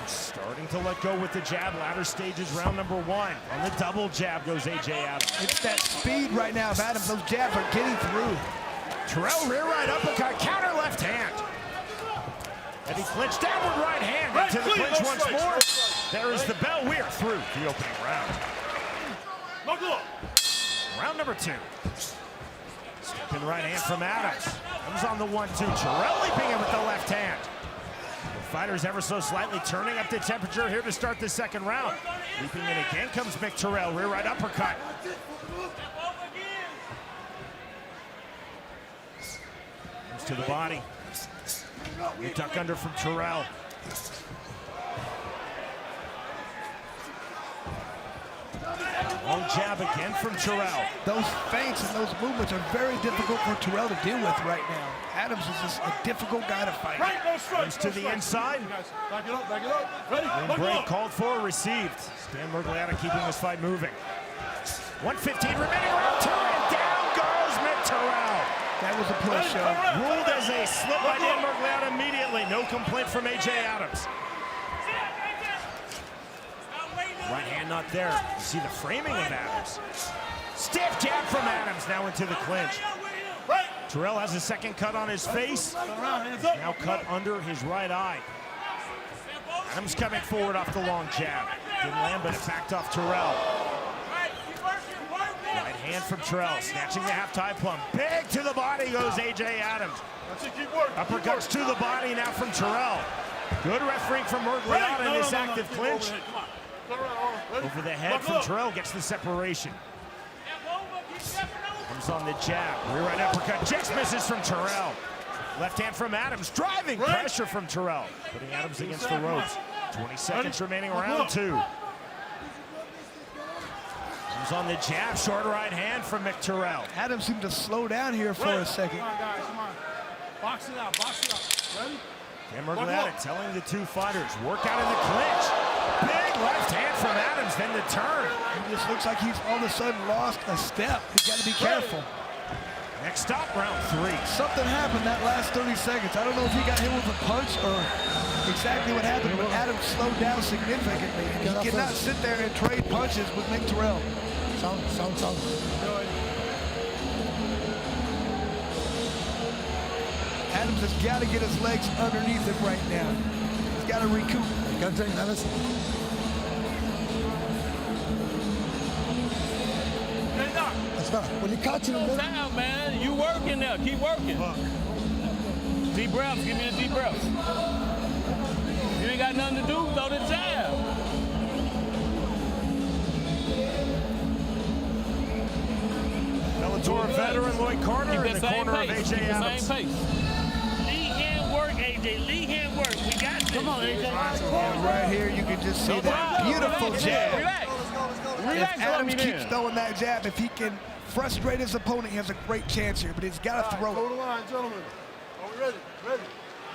Starting to let go with the jab. Latter stages, round number 1. On the double jab goes AJ Adams. It's that speed right now of Adams. Those jabs are getting through. Terrell rear right uppercut, counter left hand. And he clinched downward right hand into the clinch once more. There is the bell. Weir through the opening round. Round number 2. Stepping right hand from Adams. Comes on the 1-2. Terrell leaping in with the left hand. The fighters ever so slightly turning up the temperature here to start the second round. Leaping in again comes Mick Terrill. Rear right uppercut. Comes to the body. New duck under from Terrell. Long jab again from Terrell. Those feints and those movements are very difficult for Terrell to deal with right now. Adams is just a difficult guy to fight. Comes to the inside. Back it up, back it up. Ready? And break called for, received. Stan Murgliata keeping this fight moving. 1:15 remaining, round 2, and down goes Mick Terrill. That was a push, Ruled as a slip by Dan Murgliata immediately. No complaint from AJ Adams. Right hand not there. You see the framing of Adams. Stiff jab from Adams, now into the clinch. Terrell has a second cut on his face. Now cut under his right eye. Adams coming forward off the long jab. Didn't land, but it backed off Terrell. Right hand from Terrell, snatching the half-tie plum. Big to the body goes AJ Adams. Uppercuts to the body now from Terrell. Good refereeing from Murgliata in this active clinch. Over the head from Terrell, gets the separation. Comes on the jab, rear right uppercut, just misses from Terrell. Left hand from Adams, driving pressure from Terrell. Putting Adams against the ropes. 20 seconds remaining, round 2. Comes on the jab, short right hand from Mick Terrill. Adams seemed to slow down here for a second. Come on, guys, come on. Box it out, box it out. Ready? Dan Murgliata telling the two fighters, work out in the clinch. Big left hand from Adams, then the turn. He just looks like he's all of a sudden lost a step. He's got to be careful. Next stop, round 3. Something happened that last 30 seconds. I don't know if he got hit with a punch or exactly what happened, but Adams slowed down significantly. And he cannot sit there and trade punches with Mick Terrill. Sound. Adams has got to get his legs underneath him right now. He's got to recoup. When you catch him, down, man. You working now. Keep working. Deep breaths. Give me a deep breath. You ain't got nothing to do. Throw the jab. Bellator veteran Lloyd Carter in the corner of AJ Adams. Same pace. Lead hand work, AJ. Lead hand work. We got this. Come on, AJ. And right here, you can just see that beautiful jab. Relax. If Adams keeps throwing that jab, if he can frustrate his opponent, he has a great chance here, but he's got to throw it. Go to the line, gentlemen. Are we ready? Ready.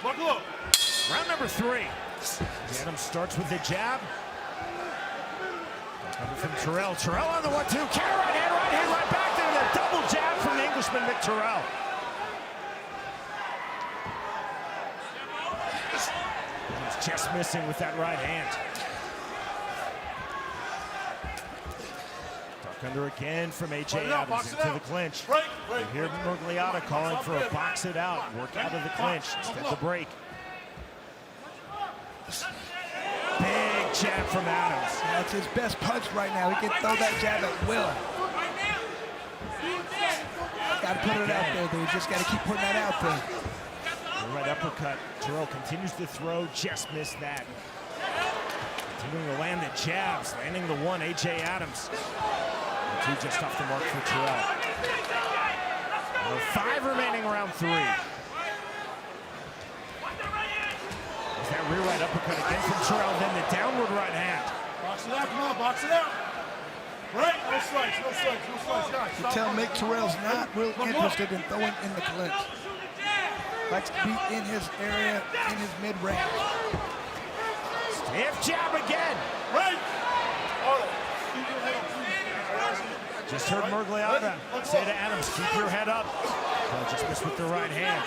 Buckle up. Round number 3. Adams starts with the jab. Coming from Terrell. Terrell on the 1-2. Counter right hand, right back. Then the double jab from the Englishman, Mick Terrill. He's just missing with that right hand. Under again from AJ Adams into the clinch. You hear Murgliata calling for a box it out, work out of the clinch, instead the break. Big jab from Adams. That's his best punch right now. He can throw that jab at will. Got to put it out there, though. You just got to keep putting that out there. Right uppercut. Terrell continues to throw, just missed that. Continuing to land the jabs, landing the 1, AJ Adams. 2 just off the mark for Terrell. 5 remaining, round 3. There's that rear right uppercut again from Terrell, then the downward right hand. Come on, box it out. Right? No strikes, no strikes, no strikes, guys. You tell Mick Terrill's not real interested in throwing in the clinch. Likes to be in his area, in his mid-range. Stiff jab again. Right. Just heard Mergliata say to Adams, keep your head up. Well, just missed with the right hand.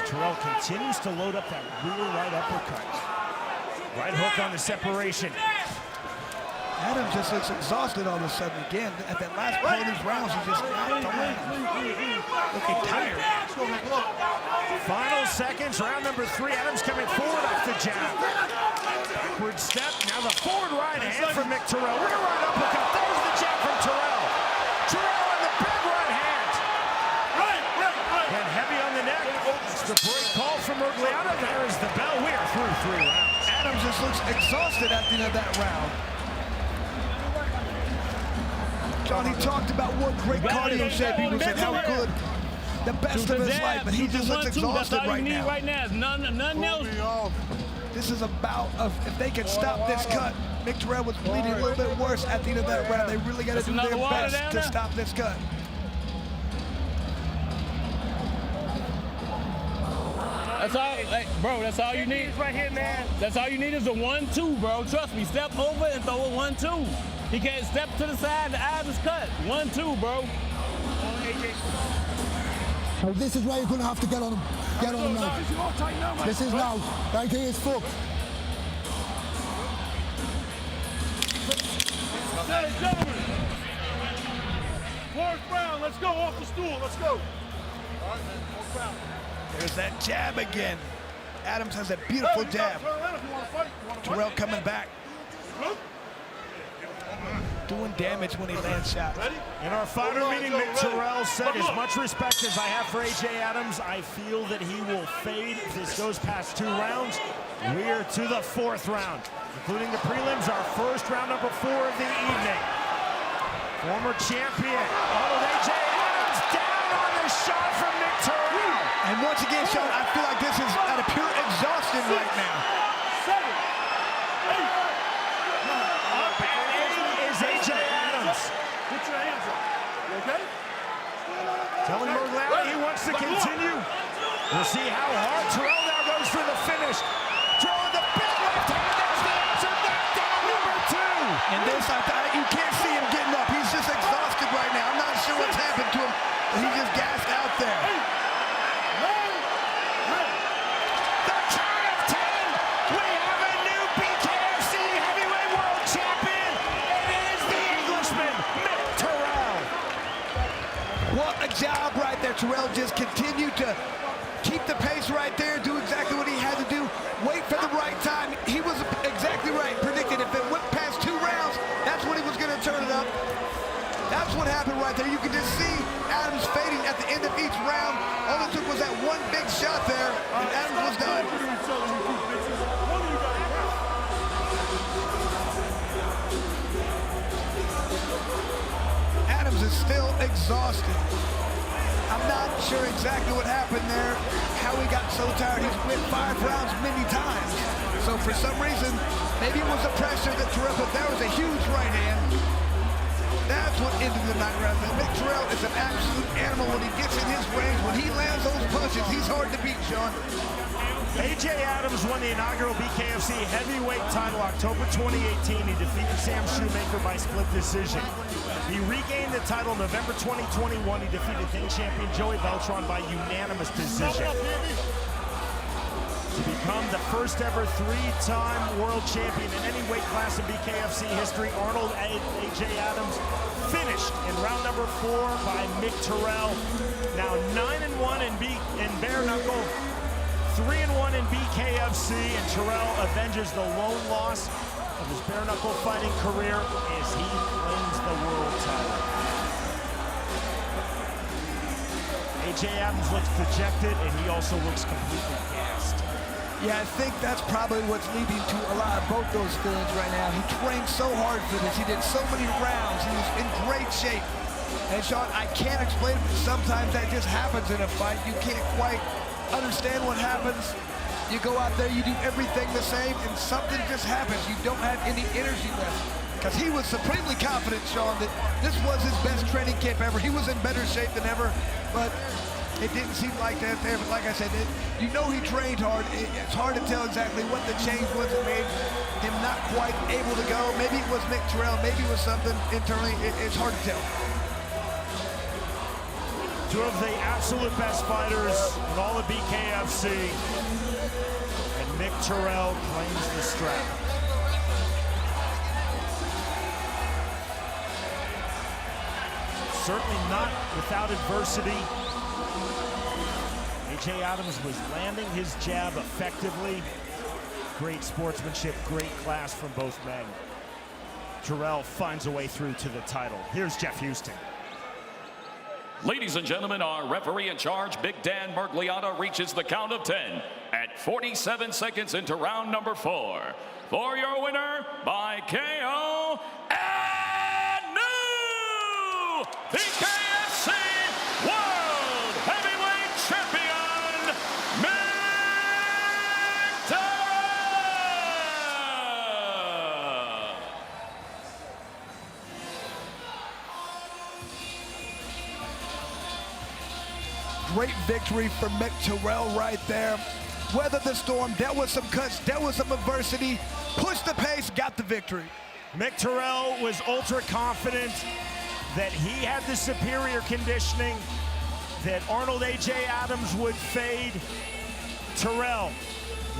Terrell continues to load up that rear right uppercut. Right hook on the separation. Adams just looks exhausted all of a sudden again. At that last part of these rounds, he just looking tired. Final seconds, round number 3. Adams coming forward off the jab. Backward step, now the forward right hand from Mick Terrill. Rear right uppercut, there's the jab from Terrell. Terrell in the big right hand. And heavy on the neck. It's the break call from Mergliata. There is the bell. We are through 3 rounds. Adams just looks exhausted at the end of that round. Johnny talked about what great cardio shape he was in, how good, the best of his life, but he just looks exhausted right now. Right now is nothing else. This is a bout of, if they can stop this cut, Mick Terrill was bleeding a little bit worse at the end of that round. They really got to do their best to stop this cut. That's all, like, bro, that's all you need. Right here, man. That's all you need is a 1-2, bro. Trust me, step over and throw a 1-2. He can't step to the side, the eyes is cut. 1-2, bro. So this is where you're going to have to get on him. Get on him now. This is now. Right here is fucked. Ladies and gentlemen, 4th round. Let's go off the stool. Let's go. All right, man. 4th round. There's that jab again. Adams has a beautiful jab. Terrell coming back. Doing damage when he lands shots. In our final meeting, Mick Terrill said, as much respect as I have for A.J. Adams, I feel that he will fade if this goes past 2 rounds. We're to the 4th round, including the prelims, our first round number 4 of the evening. Former champion, A.J. Adams down on the shot from Mick Terrill. And once again, Sean, I feel like this is at a pure exhaustion right now. 7, 8. A.J. Adams. Put your hands up. You okay? Telling Mergliata he wants to continue. We'll see how hard Terrell now goes for the finish. Throwing the big left hand. There's the answer. Knockdown number 2. And this, you can't see him getting up. He's just exhausted right now. I'm not sure what's happened to him. He's just gassed out there. The count of 10. We have a new BKFC heavyweight world champion. What a job right there. Terrell just continued to keep the pace right there, do exactly what he had to do, wait for the right time. He was exactly right, predicted if it went past 2 rounds, that's when he was going to turn it up. That's what happened right there. You can just see Adams fading at the end of each round. All it took was that one big shot there, and Adams was done. Adams is still exhausted. I'm not sure exactly what happened there, how he got so tired. He's went 5 rounds many times. So for some reason, maybe it was the pressure that Terrell, but that was a huge right hand. That's what ended the night round. Mick Terrill is an absolute animal when he gets in his range. When he lands those punches, he's hard to beat, Sean. A.J. Adams won the inaugural BKFC heavyweight title October 2018. He defeated Sam Shoemaker by split decision. He regained the title November 2021. He defeated then champion Joey Beltran by unanimous decision. To become the first ever 3-time world champion in any weight class in BKFC history, Arnold A.J. Adams finished in round number 4 by Mick Terrill. Now 9-1 in bare knuckle, 3-1 in BKFC, and Terrell avenges the lone loss of his bare knuckle fighting career as he claims the world title. A.J. Adams looks dejected, and he also looks completely gassed. Yeah, I think that's probably what's leading to a lot of both those feelings right now. He trained so hard for this. He did so many rounds. He was in great shape. And Sean, I can't explain it, but sometimes that just happens in a fight. You can't quite understand what happens. You go out there, you do everything the same, and something just happens. You don't have any energy left. Because he was supremely confident, Sean, that this was his best training camp ever. He was in better shape than ever, but it didn't seem like that there. But like I said, you know he trained hard. It's hard to tell exactly what the change was that made him not quite able to go. Maybe it was Mick Terrill, maybe it was something internally. It's hard to tell. Two of the absolute best fighters in all of BKFC. And Mick Terrill claims the strap. Certainly not without adversity. A.J. Adams was landing his jab effectively. Great sportsmanship, great class from both men. Terrell finds a way through to the title. Here's Jeff Houston. Ladies and gentlemen, our referee in charge, Big Dan Mergliata, reaches the count of 10 at 47 seconds into round number 4. For your winner by KO and new BKFC World Heavyweight Champion, Mick Terrill. Great victory for Mick Terrill right there. Weathered the storm, dealt with some cuts, dealt with some adversity, pushed the pace, got the victory. Mick Terrill was ultra confident that he had the superior conditioning, that Arnold A.J. Adams would fade. Terrell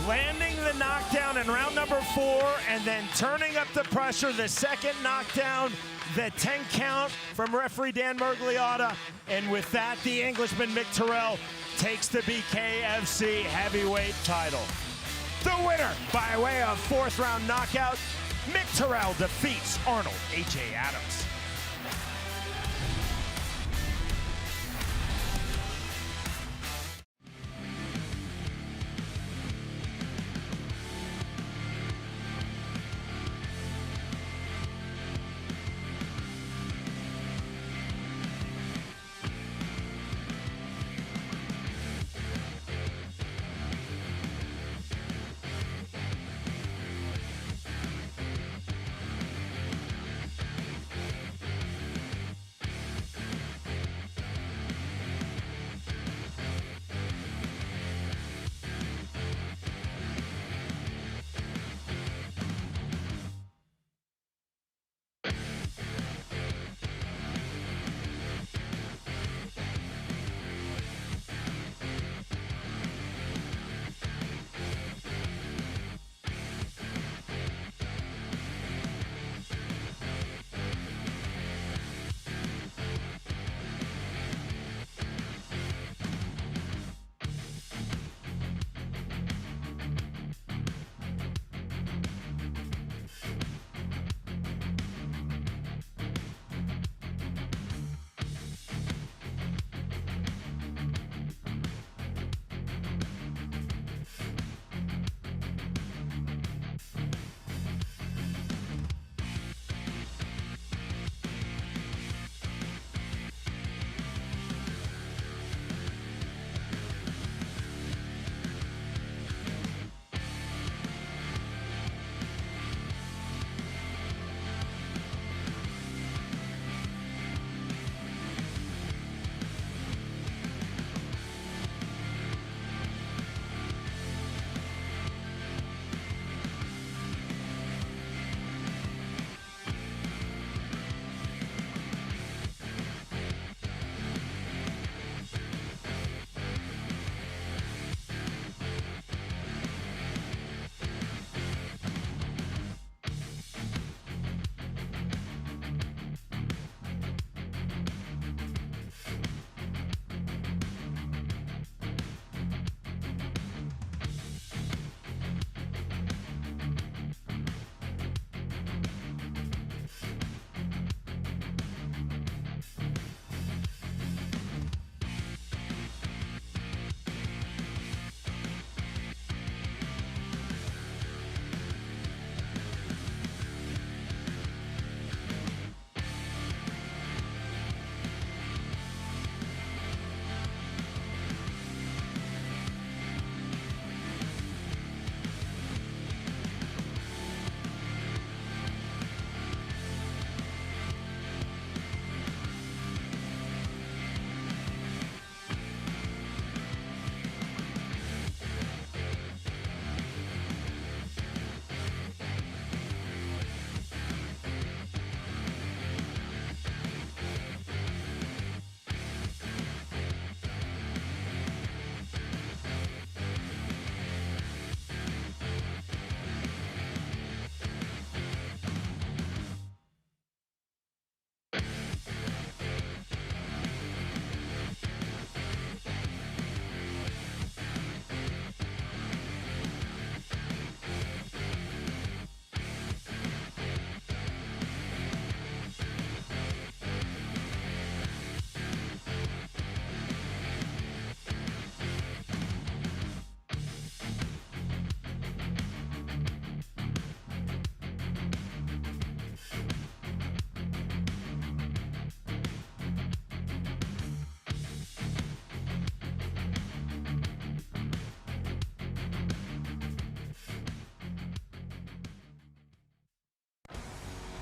landing the knockdown in round number 4 and then turning up the pressure, the second knockdown, the 10 count from referee Dan Mergliata. And with that, the Englishman Mick Terrill takes the BKFC heavyweight title. The winner by way of 4th round knockout, Mick Terrill defeats Arnold A.J. Adams.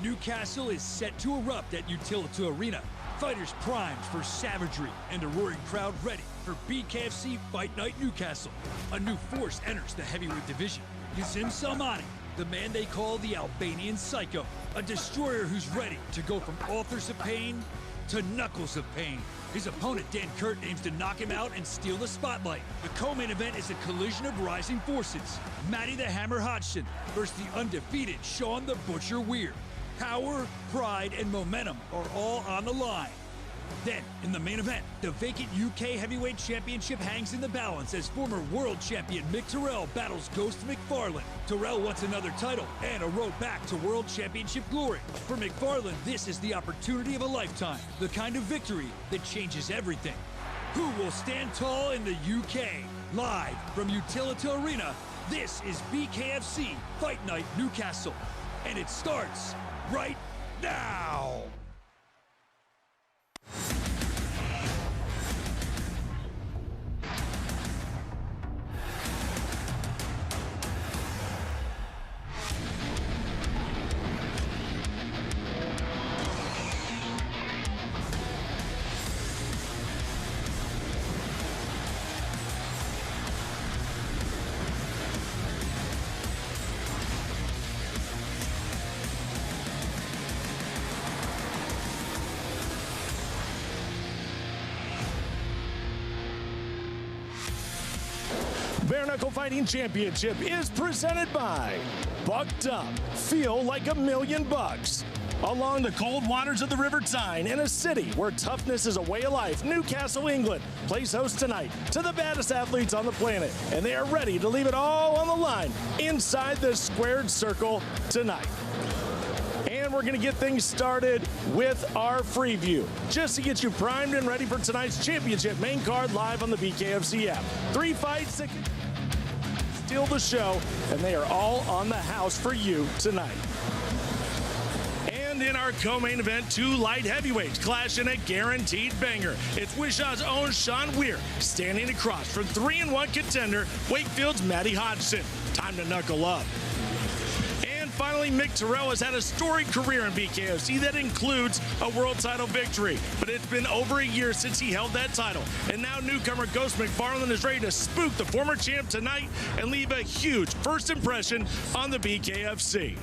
Newcastle is set to erupt at Utility Arena. Fighters primed for savagery and a roaring crowd ready for BKFC Fight Night Newcastle. A new force enters the heavyweight division. Gzim Selmani, the man they call the Albanian Psycho. A destroyer who's ready to go from authors of pain to knuckles of pain. His opponent, Curtin, aims to knock him out and steal the spotlight. The co-main event is a collision of rising forces. Matty the Hammer Hodgson versus the undefeated Sean the Butcher Weir. Power, pride, and momentum are all on the line. Then, in the main event, the vacant UK Heavyweight Championship hangs in the balance as former world champion Mick Terrill battles Ghost McFarlane. Terrell wants another title and a road back to world championship glory. For McFarlane, this is the opportunity of a lifetime, the kind of victory that changes everything. Who will stand tall in the UK? Live from Utility Arena, this is BKFC Fight Night Newcastle. And it starts right now. Bare Knuckle Fighting Championship is presented by Bucked Up. Feel like $1 million. Along the cold waters of the River Tyne, in a city where toughness is a way of life, Newcastle, England plays host tonight to the baddest athletes on the planet, and they are ready to leave it all on the line inside the squared circle tonight. And we're going to get things started with our preview, just to get you primed and ready for tonight's championship main card live on the BKFC app. 3 fights that can steal the show, and they are all on the house for you tonight. And in our co-main event, 2 light heavyweights clash in a guaranteed banger. It's Wishaw's own Sean Weir standing across from 3-1 contender Wakefield's Matty Hodgson. Time to knuckle up. And finally, Mick Terrill has had a storied career in BKFC that includes a world title victory. But it's been over a year since he held that title. And now newcomer Ghost McFarlane is ready to spook the former champ tonight and leave a huge first impression on the BKFC.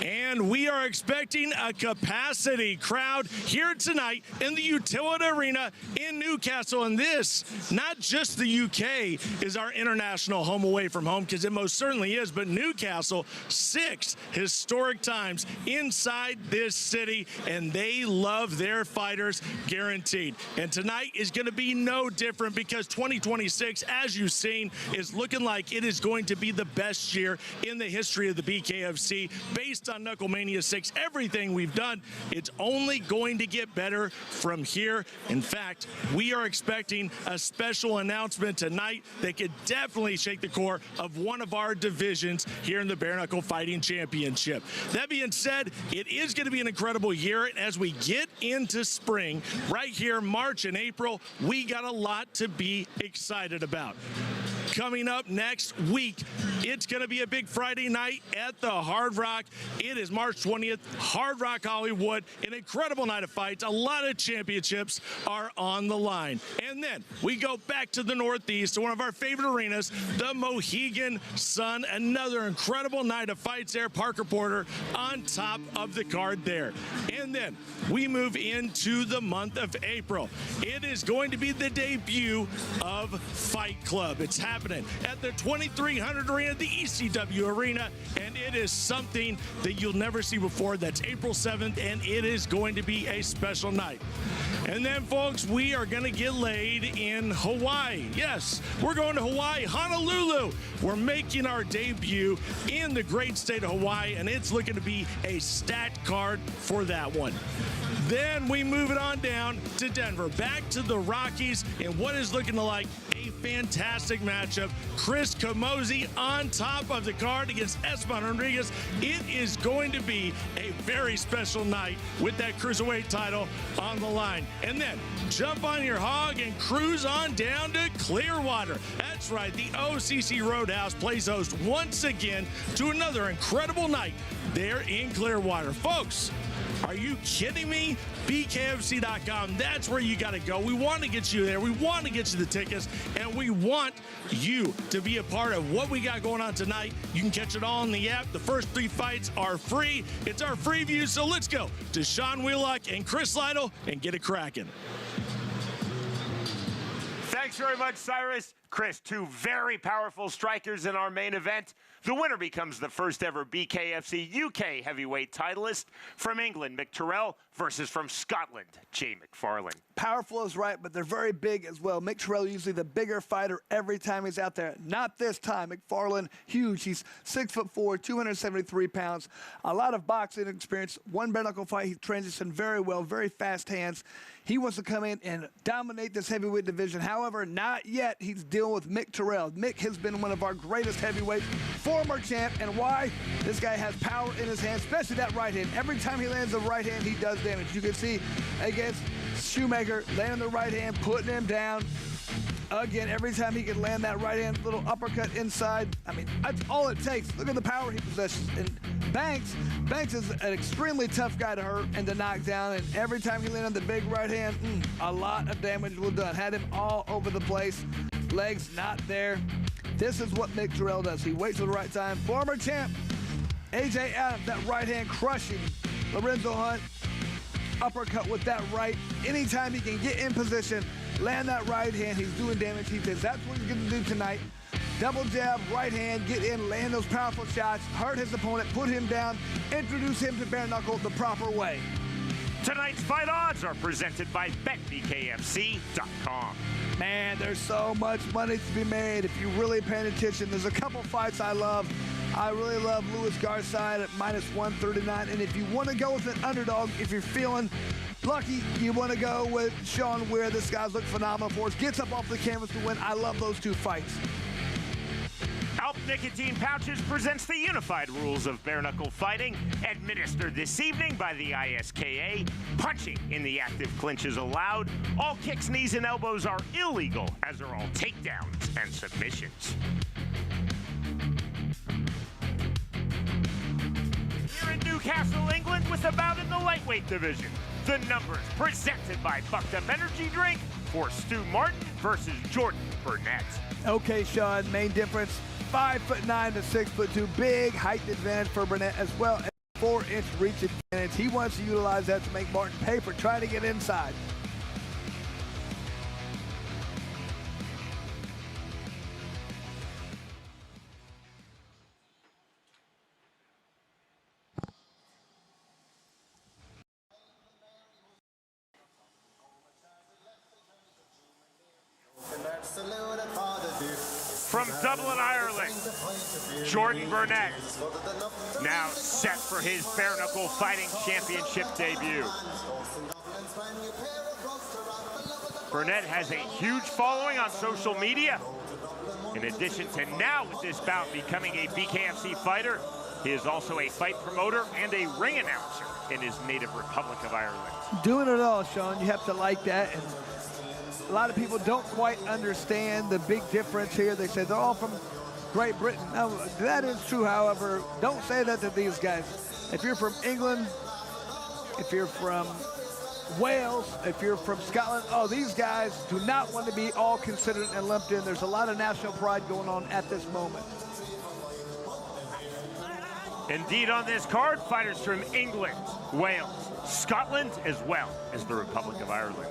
And we are expecting a capacity crowd here tonight in the Utility Arena in Newcastle. And this, not just the UK, is our international home away from home, because it most certainly is, but Newcastle, 6 historic times inside this city, and they love their fighters guaranteed. And tonight is going to be no different, because 2026, as you've seen, is looking like it is going to be the best year in the history of the BKFC based on Knucklemania 6. Everything we've done, it's only going to get better from here. In fact, we are expecting a special announcement tonight that could definitely shake the core of one of our divisions here in the Bare Knuckle Fighting Championship. That being said, it is going to be an incredible year. And as we get into spring, right here, March and April, we got a lot to be excited about. Coming up next week, it's going to be a big Friday night at the Hard Rock. It is March 20th, Hard Rock Hollywood. An incredible night of fights. A lot of championships are on the line. And then we go back to the Northeast to one of our favorite arenas, the Mohegan Sun. Another incredible night of fights there. Parker Porter on top of the card there. And then we move into the month of April. It is going to be the debut of Fight Club. It's happening at the 2300 Arena, the ECW Arena, and it is something that you'll never see before. That's April 7th, and it is going to be a special night. And then, folks, we are going to get laid in Hawaii. Yes, we're going to Hawaii, Honolulu. We're making our debut in the great state of Hawaii, and it's looking to be a stacked card for that one. Then we move it on down to Denver, back to the Rockies, in what is looking like a fantastic matchup. Chris Camozzi on top of the card against Esteban Rodriguez. It is going to be a very special night with that cruiserweight title on the line. And then jump on your hog and cruise on down to Clearwater. That's right, the OCC Roadhouse plays host once again to another incredible night there in Clearwater. Folks, are you kidding me? BKFC.com, that's where you got to go. We want to get you there. We want to get you the tickets, and we want you to be a part of what we got going on tonight. You can catch it all in the app. The first 3 fights are free. It's our free view, so let's go to Sean Wheelock and Chris Lytle and get it cracking. Thanks very much, Cyrus. Chris, 2 very powerful strikers in our main event. The winner becomes the first ever BKFC UK heavyweight titleist. From England, Mick Terrill versus from Scotland, Gzim McFarlane. Powerful is right, but they're very big as well. Mick Terrill usually the bigger fighter every time he's out there. Not this time. McFarlane, huge. He's 6'4", 273 pounds. A lot of boxing experience. One bare knuckle fight. He transitioned very well, very fast hands. He wants to come in and dominate this heavyweight division. However, not yet. He's dealing with Mick Terrill. Mick has been one of our greatest heavyweights, former champ, and why? This guy has power in his hand, especially that right hand. Every time he lands a right hand, he does damage. You can see against Shoemaker, landing the right hand, putting him down. Again, every time he can land that right hand, little uppercut inside. I mean, that's all it takes. Look at the power he possesses. And Banks is an extremely tough guy to hurt and to knock down. And every time he landed the big right hand, a lot of damage was done. Had him all over the place. Legs not there. This is what Mick Terrill does. He waits for the right time. Former champ, AJ Adams, that right hand crushing Lorenzo Hunt. Uppercut with that right. Anytime he can get in position, land that right hand, he's doing damage. He says that's what he's going to do tonight. Double jab, right hand, get in, land those powerful shots, hurt his opponent, put him down, introduce him to bare knuckle the proper way. Tonight's fight odds are presented by BetBKFC.com. Man, there's so much money to be made if you're really paying attention. There's a couple fights I love. I really love Lewis Garside at -139. And if you want to go with an underdog, if you're feeling lucky, you want to go with Sean Weir. This guy's looked phenomenal for us. Gets up off the canvas to win. I love those 2 fights. Alp Nicotine Pouches presents the unified rules of bare knuckle fighting, administered this evening by the ISKA. Punching in the active clinch is allowed. All kicks, knees, and elbows are illegal, as are all takedowns and submissions. Here in Newcastle, England, with a bout in the lightweight division. The numbers presented by Bucked Up Energy Drink for Stu Martin versus Jordan Bernett. Okay, Sean, main difference, 5'9" to 6'2", big height advantage for Bernett, as well as 4-inch reach advantage. He wants to utilize that to make Martin pay for trying to get inside. From Dublin, Ireland, Jordan Bernett, now set for his bare knuckle fighting championship debut. Bernett has a huge following on social media. In addition to now with this bout becoming a BKFC fighter, he is also a fight promoter and a ring announcer in his native Republic of Ireland. Doing it all, Sean. You have to like that. And a lot of people don't quite understand the big difference here. They say they're all from Great Britain. Now, that is true, however. Don't say that to these guys. If you're from England, if you're from Wales, if you're from Scotland, these guys do not want to be all considered and lumped in. There's a lot of national pride going on at this moment. Indeed, on this card, fighters from England, Wales, Scotland, as well as the Republic of Ireland.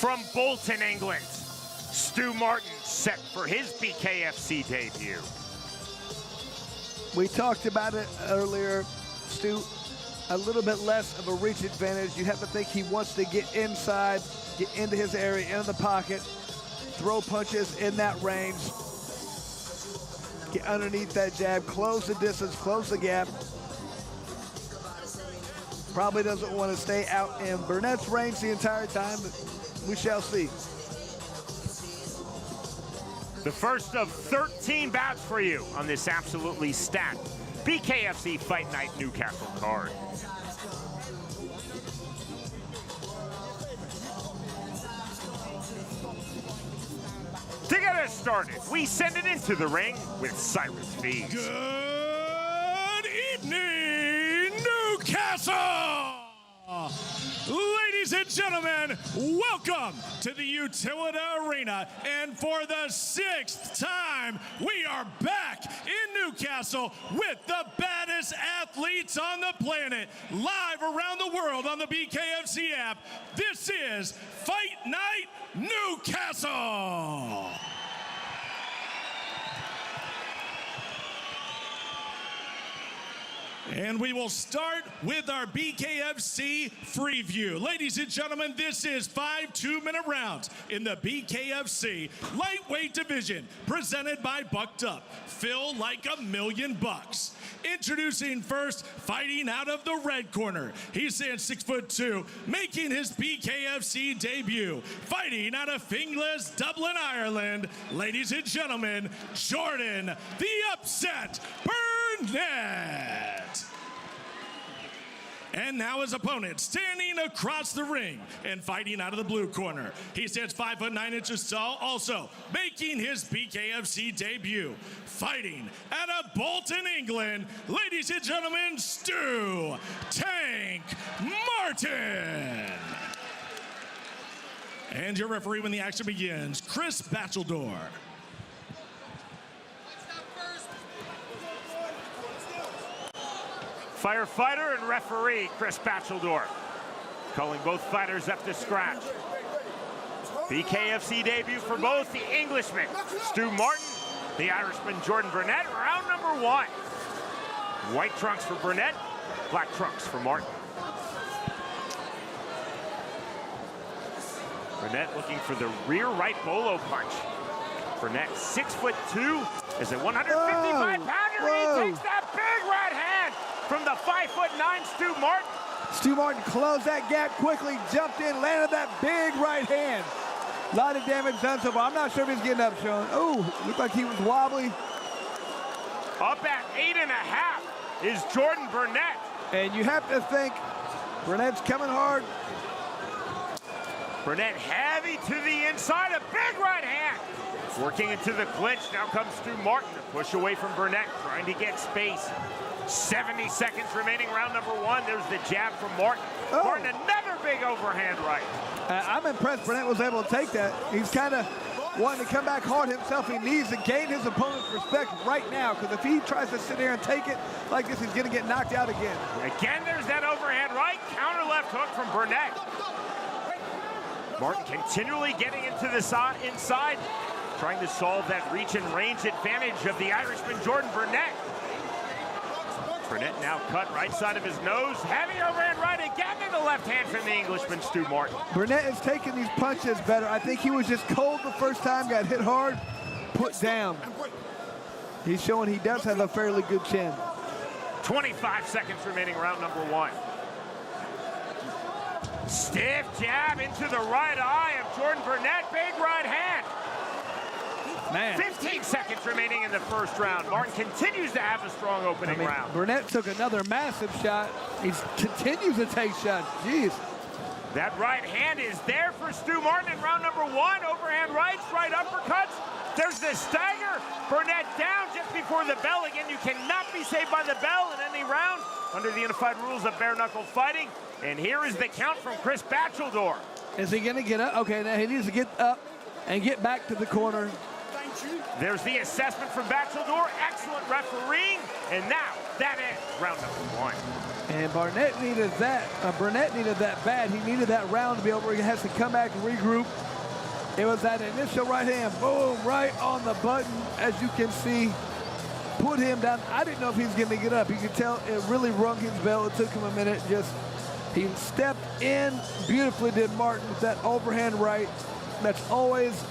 From Bolton, England, Stu Martin set for his BKFC debut. We talked about it earlier, Stu. A little bit less of a reach advantage. You have to think he wants to get inside, get into his area, into the pocket, throw punches in that range. get underneath that jab, close the distance, close the gap. Probably doesn't want to stay out in Bernett's range the entire time, but we shall see. The first of 13 bouts for you on this absolutely stacked BKFC Fight Night Newcastle card. To get us started, we send it into the ring with Cyrus Fees. Good evening, Newcastle! Ladies and gentlemen, welcome to the Utility Arena. And for the 6th time, we are back in Newcastle with the baddest athletes on the planet, live around the world on the BKFC app. This is Fight Night Newcastle! And we will start with our BKFC preview. Ladies and gentlemen, this is 5 2-minute rounds in the BKFC lightweight division, presented by Bucked Up. Feel like $1 million. Introducing first, fighting out of the red corner. He stands 6'2", making his BKFC debut. Fighting out of Finglas, Dublin, Ireland. Ladies and gentlemen, Jordan, the upset, Bernett. And now his opponent, standing across the ring and fighting out of the blue corner. He stands 5'9" tall, also making his BKFC debut. Fighting out of Bolton, England, ladies and gentlemen, Stu Tank Martin. And your referee when the action begins, Chris Batcheldor. Firefighter and referee Chris Batcheldor, calling both fighters up to scratch. BKFC debut for both the Englishmen, Stu Martin, the Irishman Jordan Bernett. Round number 1. White trunks for Bernett, black trunks for Martin. Bernett looking for the rear right bolo punch. Bernett, 6'2", is a 155-pounder. He takes that big right hand from the 5'9" Stu Martin. Stu Martin closed that gap quickly, jumped in, landed that big right hand. A lot of damage done so far. I'm not sure if he's getting up, Sean. Oh, looked like he was wobbly. Up at 8.5 is Jordan Bernett. And you have to think Burnett's coming hard. Bernett heavy to the inside, a big right hand. Working into the clinch, now comes Stu Martin to push away from Bernett, trying to get space. 70 seconds remaining, round number 1. There's the jab from Martin. Oh. Martin, another big overhand right. I'm impressed Bernett was able to take that. He's kind of wanting to come back hard himself. He needs to gain his opponent's respect right now, because if he tries to sit here and take it like this, he's going to get knocked out again. Again, there's that overhand right. Counter left hook from Bernett. Martin continually getting into the inside, trying to solve that reach and range advantage of the Irishman Jordan Bernett. Bernett now cut right side of his nose. Heavy overhand right again to the left hand from the Englishman, Stu Martin. Bernett is taking these punches better. I think he was just cold the first time, got hit hard, put down. He's showing he does have a fairly good chin. 25 seconds remaining, round number 1. Stiff jab into the right eye of Jordan Bernett. Big right hand. Man. 15 seconds remaining in the first round. Martin continues to have a strong opening round. Bernett took another massive shot. He continues to take shots. Jeez. That right hand is there for Stu Martin in round number 1. Overhand rights, right uppercuts. There's the stagger. Bernett down just before the bell. Again, you cannot be saved by the bell in any round under the unified rules of bare knuckle fighting. And here is the count from Chris Batcheldor. Is he going to get up? Okay, now he needs to get up and get back to the corner. There's the assessment from Batcheldor. Excellent refereeing. And now that ends round number 1. And Bernett needed that bad. He needed that round to be over. He has to come back and regroup. It was that initial right hand, boom, right on the button, as you can see. Put him down. I didn't know if he was going to get up. You could tell it really rung his bell. It took him a minute. He stepped in beautifully, did Martin, with that overhand right. That's always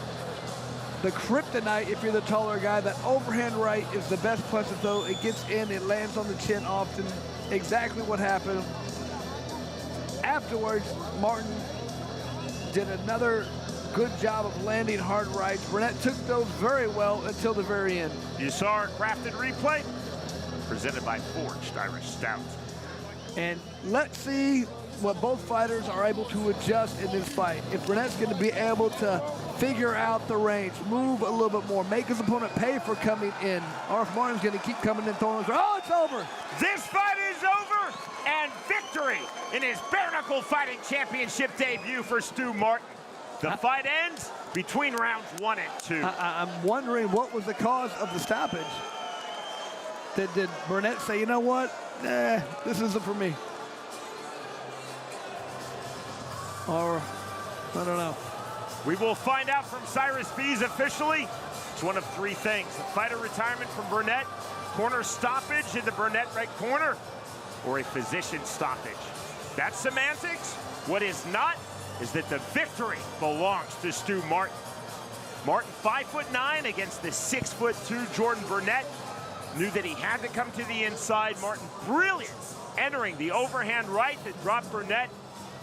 the kryptonite if you're the taller guy. That overhand right is the best punch to throw. It gets in, it lands on the chin often. Exactly what happened. Afterwards, Martin did another good job of landing hard rights. Bernett took those very well until the very end. You saw our crafted replay, presented by Forged Irish Stout. And let's see what both fighters are able to adjust in this fight. If Bernett's going to be able to figure out the range, move a little bit more, make his opponent pay for coming in, or if Martin's going to keep coming in throwing, oh, it's over. This fight is over, and victory in his bare knuckle fighting championship debut for Stu Martin. The fight ends between rounds 1 and 2. I'm wondering what was the cause of the stoppage. Did Bernett say, you know what? Nah, this isn't for me. Or, I don't know. We will find out from Cyrus Fees officially. It's one of 3 things: a fighter retirement from Bernett, corner stoppage in the Bernett right corner, or a physician stoppage. That's semantics. What is not is that the victory belongs to Stu Martin. Martin, 5'9" against the 6'2" Jordan Bernett. Knew that he had to come to the inside. Martin brilliant, entering the overhand right that dropped Bernett.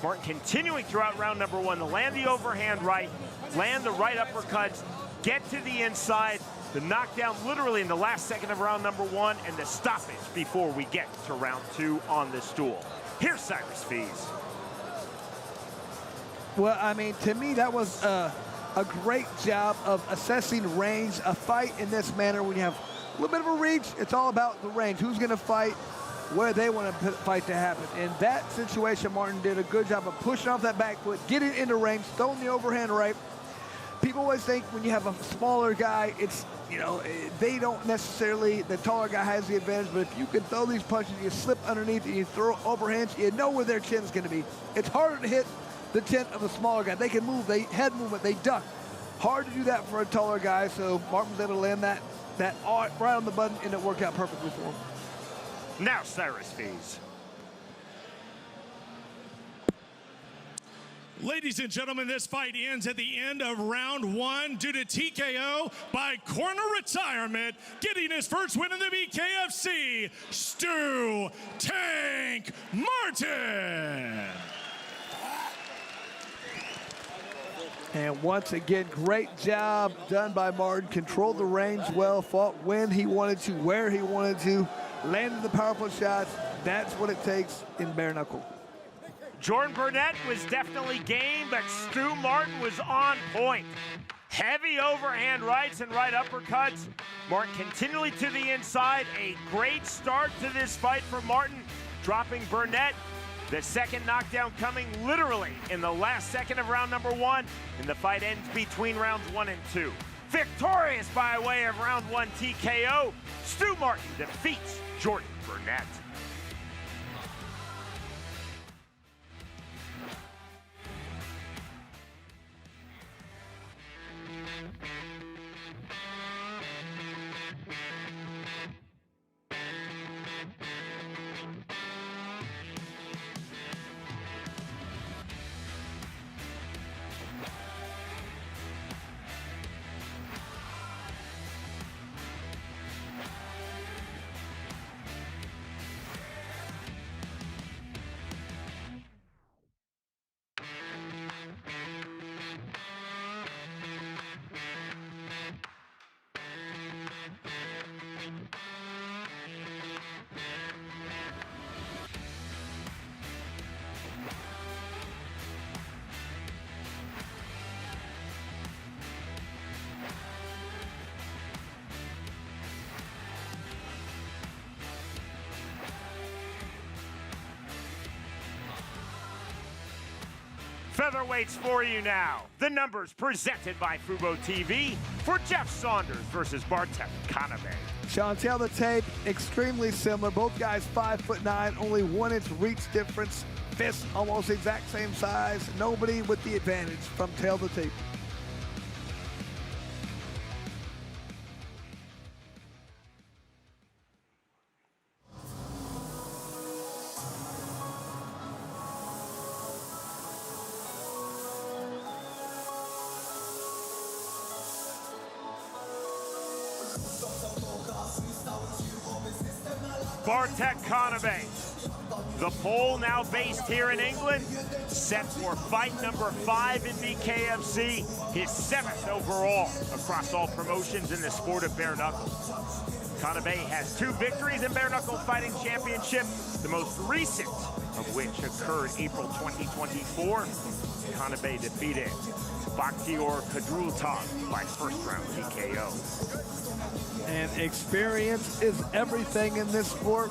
Martin continuing throughout round number 1 to land the overhand right, land the right uppercuts, get to the inside, the knockdown literally in the last second of round number 1, and the stoppage before we get to round 2 on the stool. Here's Cyrus Fees. Well, I mean, to me, that was a great job of assessing range. A fight in this manner, when you have a little bit of a reach, it's all about the range. Who's going to fight, where they want to fight to happen. In that situation, Martin did a good job of pushing off that back foot, getting into range, throwing the overhand right. People always think when you have a smaller guy, it's, you know, they don't necessarily, the taller guy has the advantage, but if you can throw these punches, you slip underneath and you throw overhands, you know where their chin's going to be. It's harder to hit the chin of a smaller guy. They can move, they head movement, they duck. Hard to do that for a taller guy, so Martin was able to land that right on the button, and it worked out perfectly for him. Now Cyrus Fees. Ladies and gentlemen, this fight ends at the end of round 1 due to TKO by corner retirement. Getting his first win in the BKFC, Stu Tank Martin. And once again, great job done by Martin. Controlled the range well, fought when he wanted to, where he wanted to, landed the powerful shots. That's what it takes in bare knuckle. Jordan Bernett was definitely game, but Stu Martin was on point. Heavy overhand rights and right uppercuts. Martin continually to the inside. A great start to this fight for Martin, dropping Bernett. The second knockdown coming literally in the last second of round number 1, and the fight ends between rounds 1 and 2. Victorious by way of round 1 TKO, Stu Martin defeats Jordan Bernett. Featherweights for you now. The numbers presented by Fubo TV for Jeff Saunders versus Bartek Conab. Sean, tail the tape, extremely similar. Both guys 5'9", only 1 inch reach difference. Fists almost exact same size. Nobody with the advantage from tail the tape. Bartek Conab. The pole now based here in England, set for fight number 5 in BKFC, his 7th overall across all promotions in the sport of bare knuckle. Conab has 2 victories in bare knuckle fighting championship, the most recent of which occurred April 2024. Conab defeated Bakhtior Kadrultov by first round TKO. And experience is everything in this sport.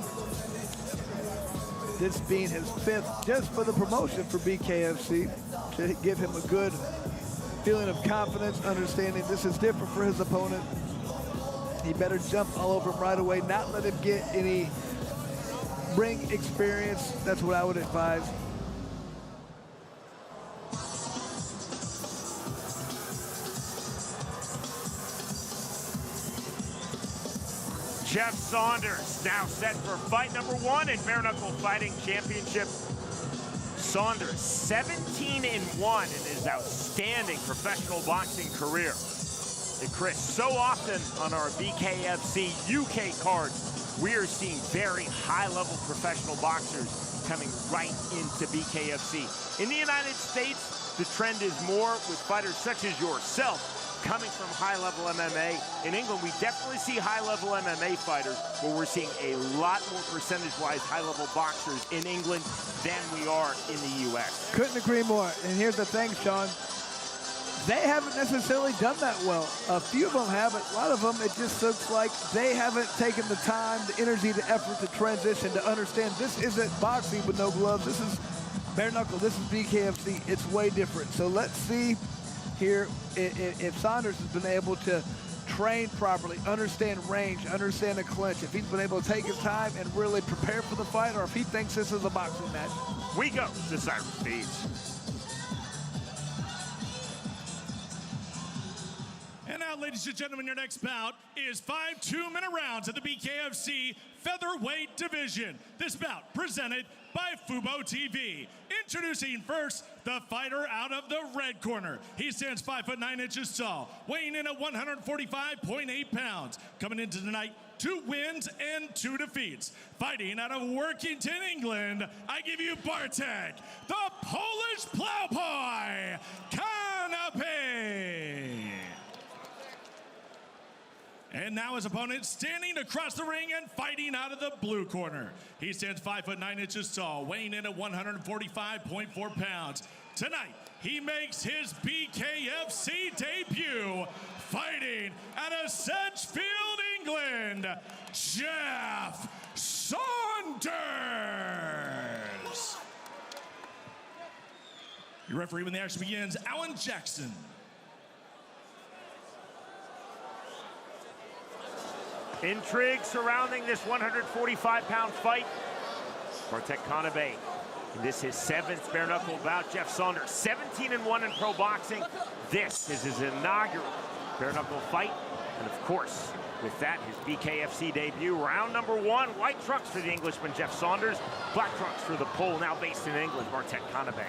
This being his 5th just for the promotion for BKFC, to give him a good feeling of confidence, understanding this is different for his opponent. He better jump all over him right away, not let him get any ring experience. That's what I would advise. Jeff Saunders now set for fight number 1 in bare knuckle fighting championship. Saunders 17-1 in his outstanding professional boxing career. And Chris, so often on our BKFC UK card, we are seeing very high-level professional boxers coming right into BKFC. In the United States, the trend is more with fighters such as yourself coming from high-level MMA. In England, we definitely see high-level MMA fighters, but we're seeing a lot more percentage-wise high-level boxers in England than we are in the U.S. Couldn't agree more. And here's the thing, Sean. They haven't necessarily done that well. A few of them haven't. A lot of them, it just looks like they haven't taken the time, the energy, the effort to transition, to understand this isn't boxing with no gloves. This is bare knuckle. This is BKFC. It's way different. So let's see here if Saunders has been able to train properly, understand range, understand the clinch, if he's been able to take his time and really prepare for the fight, or if he thinks this is a boxing match. We go to Siren Speeds. And now, ladies and gentlemen, your next bout is 5 2-minute rounds at the BKFC featherweight division. This bout presented by Fubo TV. Introducing first the fighter out of the red corner. He stands 5'9" tall, weighing in at 145.8 pounds. Coming into tonight, 2 wins and 2 defeats. Fighting out of Workington, England, I give you Bartek, the Polish plowboy, Conab. And now his opponent standing across the ring and fighting out of the blue corner. He stands 5'9" tall, weighing in at 145.4 pounds. Tonight, he makes his BKFC debut, fighting out of Sedgefield, England, Jeff Saunders. Your referee when the action begins, Alan Jackson. Intrigue surrounding this 145-pound fight. Bartek Conab, and this is his 7th bare knuckle bout. Jeff Saunders, 17-1 in pro boxing. This is his inaugural bare knuckle fight. And of course, with that, his BKFC debut. Round number 1, white trunks for the Englishman, Jeff Saunders. Black trunks for the Pole, now based in England, Bartek Conab.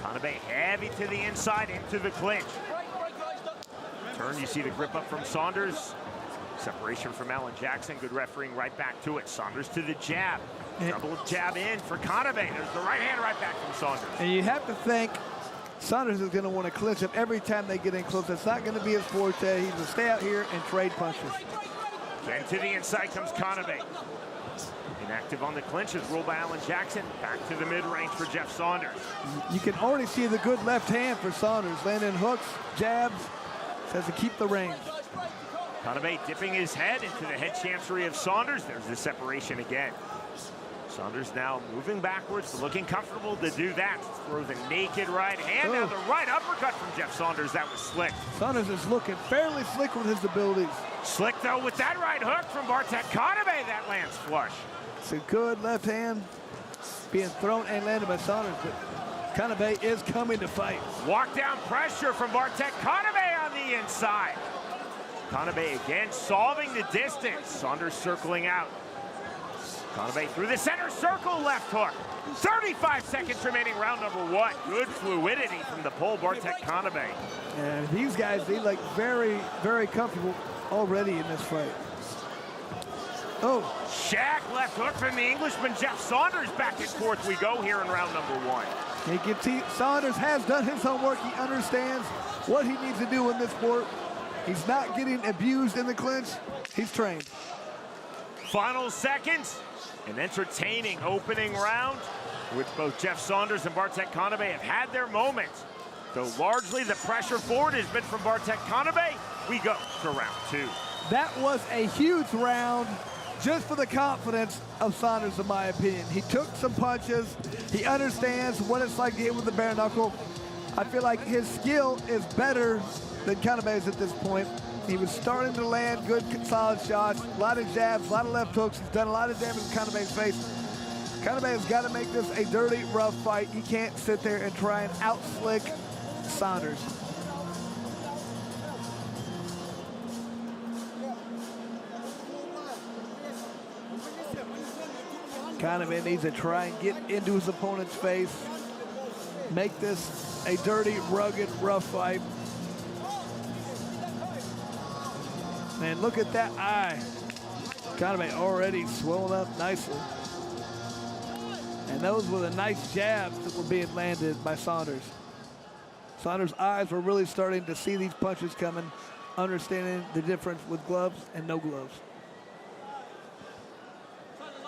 Conab heavy to the inside, into the clinch. Turn, you see the grip up from Saunders. Separation from Alan Jackson, good refereeing right back to it. Saunders to the jab. Double jab in for Conab. There's the right hand right back from Saunders. And you have to think Saunders is going to want to clinch him every time they get in close. That's not going to be his forte. He's going to stay out here and trade punches. Then to the inside comes Conab. Inactive on the clinches, ruled by Alan Jackson. Back to the mid-range for Jeff Saunders. You can already see the good left hand for Saunders. Landing hooks, jabs, has to keep the range. Conab dipping his head into the head chancery of Saunders. There's the separation again. Saunders now moving backwards, looking comfortable to do that. Throw the naked right hand. Now the right uppercut from Jeff Saunders. That was slick. Saunders is looking fairly slick with his abilities. Slick, though, with that right hook from Bartek Conab. That lands flush. It's a good left hand being thrown and landed by Saunders, but Conab is coming to fight. Walk down pressure from Bartek Conab on the inside. Conab again solving the distance. Saunders circling out. Conab through the center circle, left hook. 35 seconds remaining, round number 1. Good fluidity from the pole, Bartek Conab. And these guys, they look very, very comfortable already in this fight. Oh. Shaq left hook from the Englishman, Jeff Saunders. Back and forth we go here in round number 1. Saunders has done his homework. He understands what he needs to do in this sport. He's not getting abused in the clinch. He's trained. Final seconds. An entertaining opening round, which both Jeff Saunders and Bartek Conab have had their moments. Though largely the pressure forward has been from Bartek Conab, we go to round 2. That was a huge round just for the confidence of Saunders, in my opinion. He took some punches. He understands what it's like to hit with the bare knuckle. I feel like his skill is better than Conab's at this point. He was starting to land good, solid shots, a lot of jabs, a lot of left hooks. He's done a lot of damage to Conab's face. Conab has got to make this a dirty, rough fight. He can't sit there and try and out-slick Saunders. Conab needs to try and get into his opponent's face, make this a dirty, rugged, rough fight. Man, look at that eye. Conab already swollen up nicely. And those were the nice jabs that were being landed by Saunders. Saunders' eyes were really starting to see these punches coming, understanding the difference with gloves and no gloves.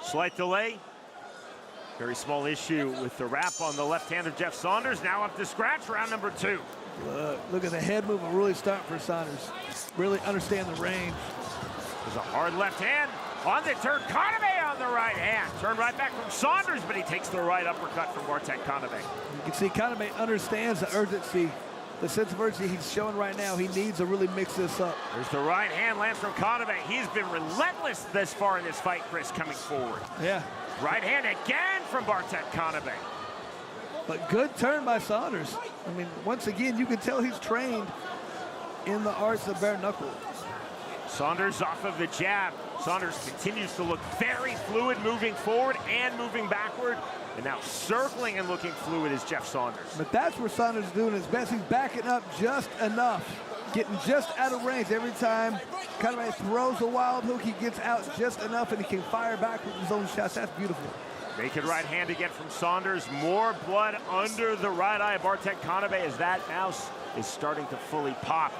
Slight delay. Very small issue with the wrap on the left hand of Jeff Saunders. Now up to scratch, round number 2. Look at the head movement really starting for Saunders. Really understand the range. There's a hard left hand on the turn. Conab on the right hand. Turn right back from Saunders, but he takes the right uppercut from Bartek Conab. You can see Conab understands the urgency, the sense of urgency he's showing right now. He needs to really mix this up. There's the right hand lands from Conab. He's been relentless this far in this fight, Chris, coming forward. Yeah. Right hand again from Bartek Conab. But good turn by Saunders. I mean, once again, you can tell he's trained in the arts of bare knuckle. Saunders off of the jab. Saunders continues to look very fluid, moving forward and moving backward. And now circling and looking fluid is Jeff Saunders. But that's where Saunders is doing his best. He's backing up just enough, getting just out of range every time. Conab throws a wild hook, he gets out just enough, and he can fire back with his own shots. That's beautiful. Naked right hand again from Saunders. More blood under the right eye of Bartek Conab as that mouse is starting to fully pop.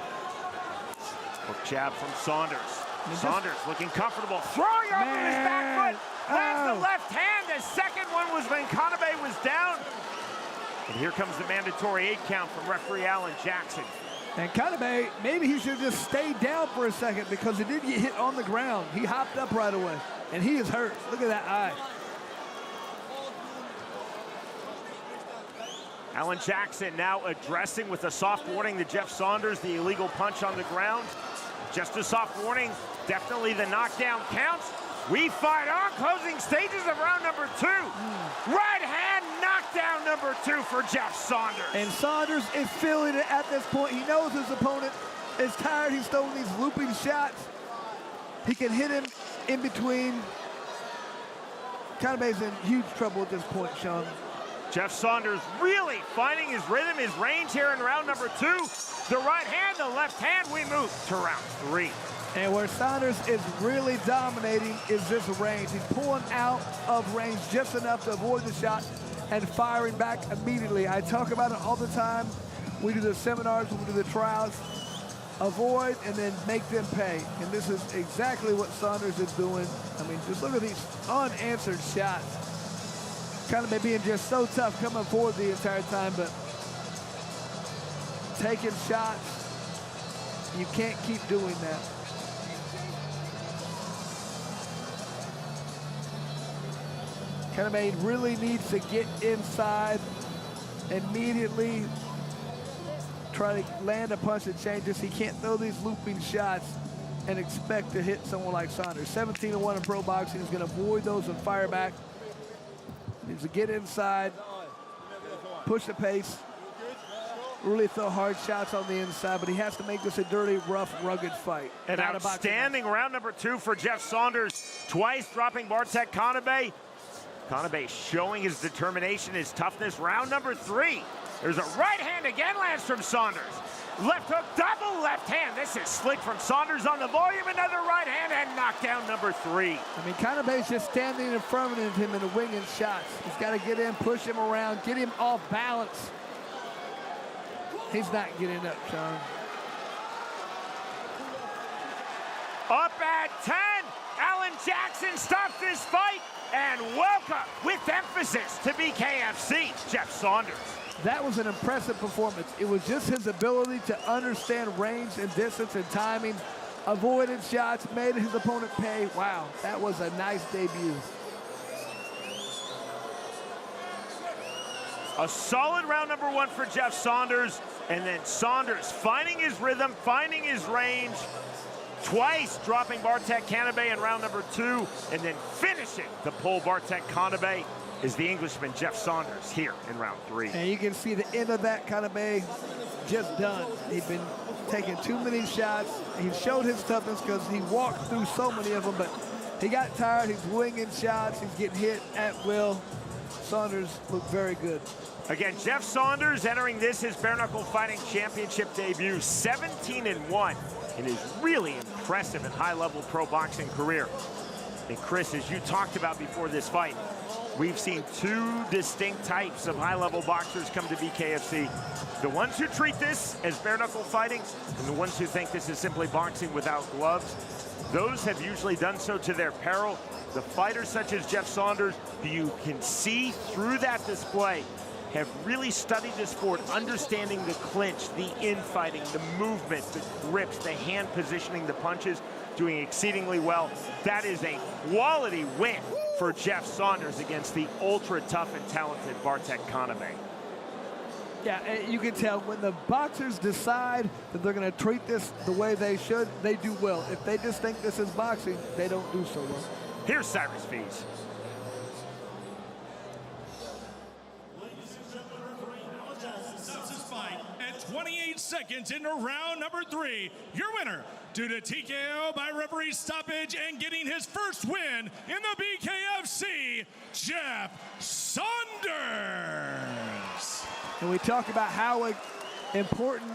Hook jab from Saunders. Saunders looking comfortable, throwing up with his back foot. Lands the left hand. The second one was when Conab was down. And here comes the mandatory 8 count from referee Alan Jackson. And Conab, maybe he should have just stayed down for a second because he did get hit on the ground. He hopped up right away, and he is hurt. Look at that eye. Alan Jackson now addressing with a soft warning to Jeff Saunders, the illegal punch on the ground. Just a soft warning, definitely the knockdown counts. We fight on, closing stages of round number 2. Right hand knockdown number 2 for Jeff Saunders. And Saunders is feeling it at this point. He knows his opponent is tired. He's throwing these looping shots. He can hit him in between. Conab's in huge trouble at this point, Sean. Jeff Saunders really finding his rhythm, his range here in round number 2. The right hand, the left hand, we move to round 3. And where Saunders is really dominating is this range. He's pulling out of range just enough to avoid the shot and firing back immediately. I talk about it all the time. We do the seminars, we do the trials. Avoid and then make them pay. And this is exactly what Saunders is doing. I mean, just look at these unanswered shots. Conab being just so tough coming forward the entire time, but taking shots, you can't keep doing that. Conab really needs to get inside immediately, try to land a punch that changes. He can't throw these looping shots and expect to hit someone like Saunders. 17-1 in pro boxing. He's going to avoid those and fire back. Needs to get inside, push the pace, really throw hard shots on the inside, but he has to make this a dirty, rough, rugged fight. An outstanding round number 2 for Jeff Saunders, twice dropping Bartek Conab. Conab showing his determination, his toughness. Round number 3. There's a right hand again, lands from Saunders. Left hook, double left hand. This is slick from Saunders on the volume. Another right hand and knockdown number 3. I mean, Conab's just standing in front of him in the winging shots. He's got to get in, push him around, get him off balance. He's not getting up, Sean. Up at 10. Alan Jackson stops this fight. And welcome, with emphasis, to BKFC, Jeff Saunders. That was an impressive performance. It was just his ability to understand range and distance and timing, avoided shots, made his opponent pay. Wow, that was a nice debut. A solid round number 1 for Jeff Saunders, and then Saunders finding his rhythm, finding his range, twice dropping Bartek Conab in round number 2, and then finishing the pull Bartek Conab is the Englishman Jeff Saunders here in round 3. And you can see the end of that Conab just done. He'd been taking too many shots. He showed his toughness because he walked through so many of them, but he got tired. He's winging shots. He's getting hit at will. Saunders looked very good. Again, Jeff Saunders entering this his bare knuckle fighting championship debut, 17-1 in his really impressive and high-level pro boxing career. And Chris, as you talked about before this fight, we've seen 2 distinct types of high-level boxers come to BKFC. The ones who treat this as bare knuckle fighting, and the ones who think this is simply boxing without gloves. Those have usually done so to their peril. The fighters such as Jeff Saunders, who you can see through that display, have really studied this sport, understanding the clinch, the infighting, the movement, the grips, the hand positioning, the punches, doing exceedingly well. That is a quality win for Jeff Saunders against the ultra tough and talented Bartek Conab. Yeah, you can tell when the boxers decide that they're going to treat this the way they should, they do well. If they just think this is boxing, they don't do so well. Here's Cyrus Fees. This fight at 28 seconds into round number 3. Your winner, due to TKO by referee stoppage and getting his first win in the BKFC, Jeff Saunders. And we talk about how important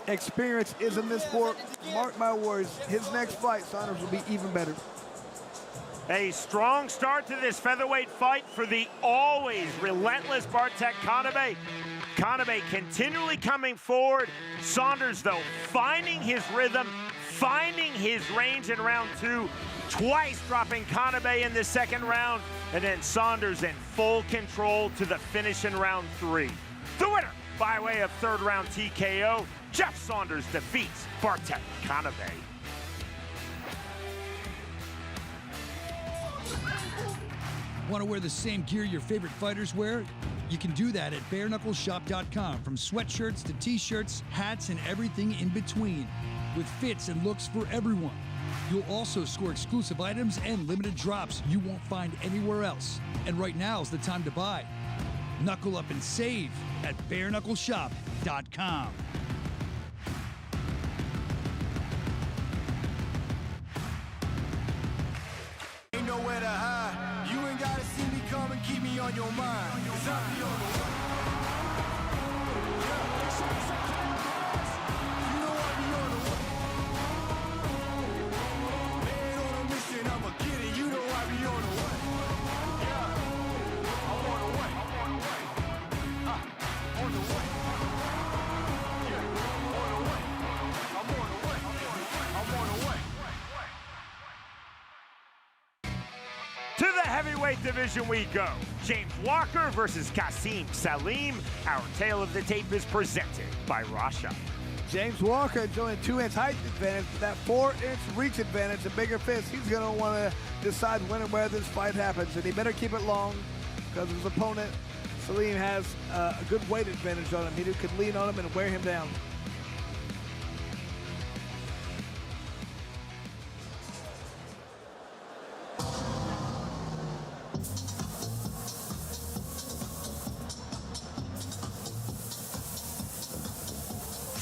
experience is in this sport. Mark my words, his next fight, Saunders will be even better. A strong start to this featherweight fight for the always relentless Bartek Conab. Conab continually coming forward. Saunders, though, finding his rhythm, finding his range in round 2, twice dropping Conab in the second round, and then Saunders in full control to the finish in round 3. The winner, by way of 3rd round TKO, Jeff Saunders defeats Bartek Conab. Want to wear the same gear your favorite fighters wear? You can do that at bareknuckleshop.com. From sweatshirts to t-shirts, hats, and everything in between, with fits and looks for everyone. You'll also score exclusive items and limited drops you won't find anywhere else. And right now is the time to buy. Knuckle up and save at bareknuckleshop.com. Ain't nowhere to hide. You ain't gotta see me come and keep me on your mind. 'Cause I be on the way. You know I be on the way. Man on a mission, I'ma get it. You know I be on the way. Yeah, I'm on the way. On the way. Yeah, on the way. I'm on the way. I'm on the way. To the heavyweight division we go. James Walker versus Gzim Salem. Our tale of the tape is presented by Rasha. James Walker enjoying 2-inch height advantage, but that 4-inch reach advantage, a bigger fist. He's going to want to decide when and where this fight happens, and he better keep it long because his opponent, Salem, has a good weight advantage on him. He could lean on him and wear him down.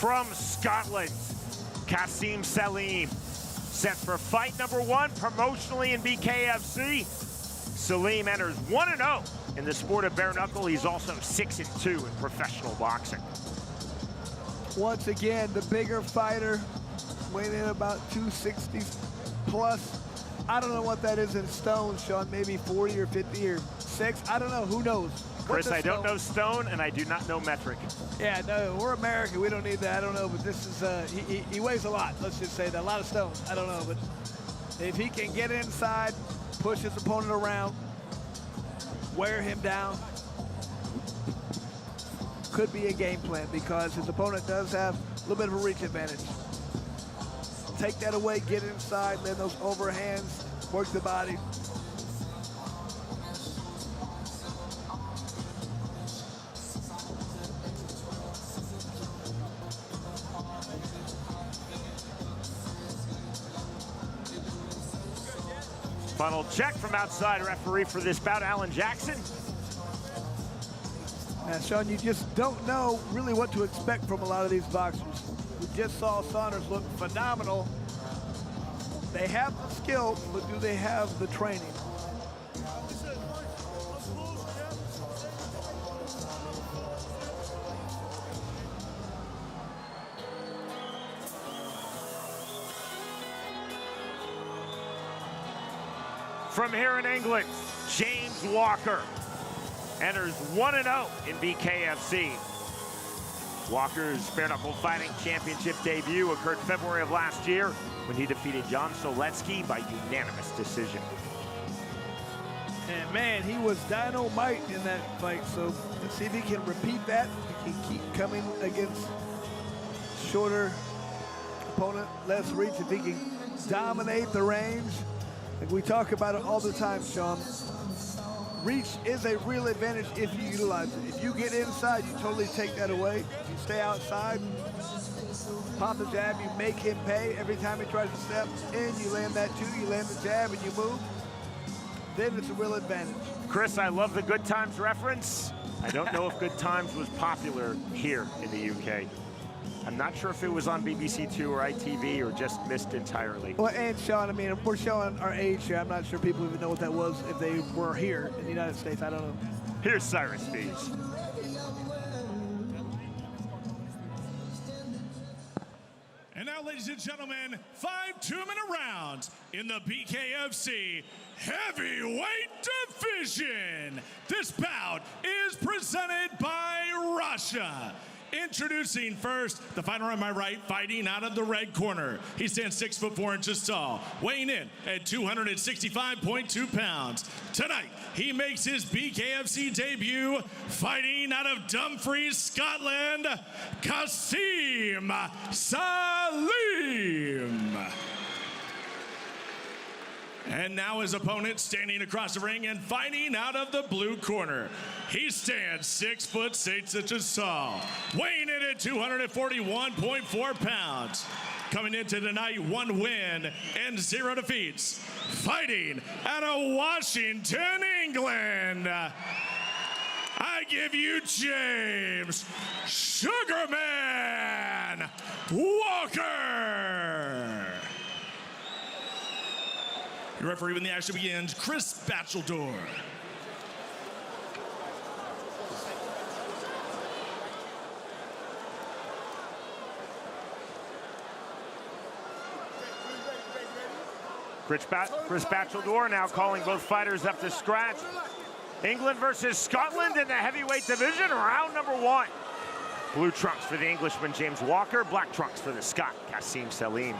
From Scotland, Gzim Salem, set for fight number 1 promotionally in BKFC. Salem enters 1-0 in the sport of bare knuckle. He's also 6-2 in professional boxing. Once again, the bigger fighter, weighing in about 260 plus. I don't know what that is in stones, Sean. Maybe 40 or 50 or 6. I don't know. Who knows? Chris, I don't know stone, and I do not know metric. Yeah, no, we're American. We don't need that. I don't know, but this is, he weighs a lot. Let's just say that. A lot of stones. I don't know, but if he can get inside, push his opponent around, wear him down, could be a game plan because his opponent does have a little bit of a reach advantage. Take that away, get inside, then those overhands, work the body. Final check from outside referee for this bout, Alan Jackson. Now, Sean, you just don't know really what to expect from a lot of these boxers. We just saw Saunders look phenomenal. They have the skill, but do they have the training? From here in England, James Walker enters 1-0 in BKFC. Walker's bare knuckle fighting championship debut occurred February of last year when he defeated Jan Soletsky by unanimous decision. And man, he was dynamite in that fight. So let's see if he can repeat that. He can keep coming against shorter opponent, less reach. If he can dominate the range. Like we talk about it all the time, Sean. Reach is a real advantage if you utilize it. If you get inside, you totally take that away. If you stay outside, pop the jab, you make him pay. Every time he tries to step in, you land that two, you land the jab, and you move. Then it's a real advantage. Chris, I love the Good Times reference. I don't know if Good Times was popular here in the UK. I'm not sure if it was on BBC Two or ITV or just missed entirely. Well, and Sean, I mean, we're showing our age here. I'm not sure people even know what that was if they were here in the United States. I don't know. Here's Cyrus Speeds. And now, ladies and gentlemen, 5 two-minute rounds in the BKFC heavyweight division. This bout is presented by Russia. Introducing first, the fighter on my right, fighting out of the red corner. He stands 6'4" tall, weighing in at 265.2 pounds. Tonight, he makes his BKFC debut, fighting out of Dumfries, Scotland, Gzim Salem. And now his opponent standing across the ring and fighting out of the blue corner. He stands 6'6" tall, weighing in at 241.4 pounds. Coming into tonight, 1 win and 0 defeats. Fighting out of Washington, England. I give you James Sugarman Walker. Your referee when the action begins, Chris Batcheldor. Chris Batcheldor now calling both fighters up to scratch. England versus Scotland in the heavyweight division, round number 1. Blue trunks for the Englishman, James Walker. Black trunks for the Scot, Gzim Salem.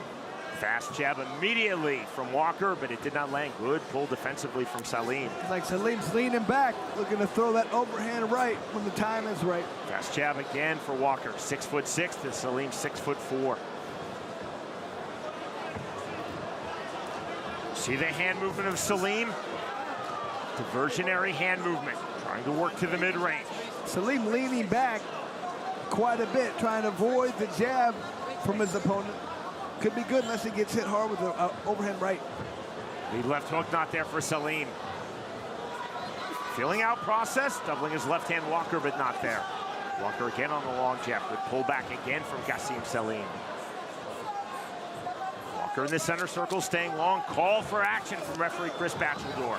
Fast jab immediately from Walker, but it did not land. Good pull defensively from Salem. It's like Salem's leaning back, looking to throw that overhand right when the time is right. Fast jab again for Walker. 6'6" to Salem 6'4". See the hand movement of Salem? Diversionary hand movement, trying to work to the mid-range. Salem leaning back quite a bit, trying to avoid the jab from his opponent. Could be good unless he gets hit hard with the overhand right. The left hook not there for Salem. Feeling out process, doubling his left hand Walker, but not there. Walker again on the long jab. Good pull back again from Gzim Salem. Walker in the center circle, staying long. Call for action from referee Chris Batcheldor.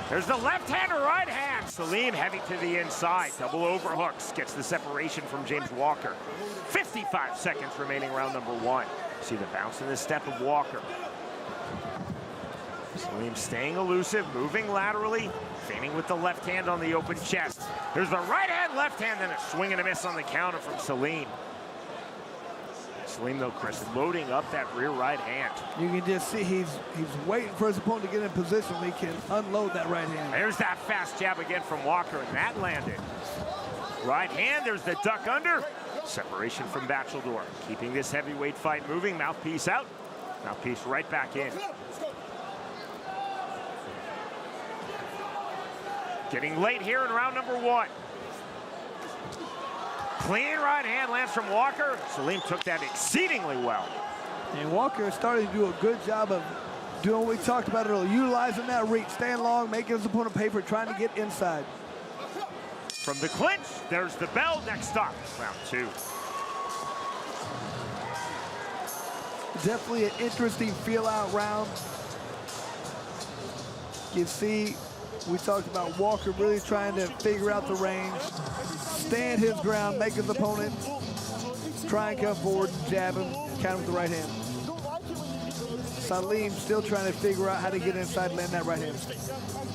There's the left hand or right hand. Salim heavy to the inside. Double overhooks. Gets the separation from James Walker. 55 seconds remaining round number 1. See the bounce in the step of Walker. Salim staying elusive, moving laterally, feigning with the left hand on the open chest. There's the right hand, left hand, and a swing and a miss on the counter from Salim. Salim, though, Chris, loading up that rear right hand. You can just see he's waiting for his opponent to get in position where he can unload that right hand. There's that fast jab again from Walker, and that landed. Right hand, there's the duck under. Separation from Bachelor, keeping this heavyweight fight moving. Mouthpiece out, mouthpiece right back in. Getting late here in round number 1. Clean right hand lands from Walker. Salim took that exceedingly well. And Walker is starting to do a good job of doing what we talked about earlier, utilizing that reach, staying long, making his opponent pay for trying to get inside. From the clinch, there's the bell. Next stop, round 2. Definitely an interesting feel-out round. You see, we talked about Walker really trying to figure out the range, stand his ground, make his opponent try and come forward and jab him, counter with the right hand. Salim still trying to figure out how to get inside and land that right hand.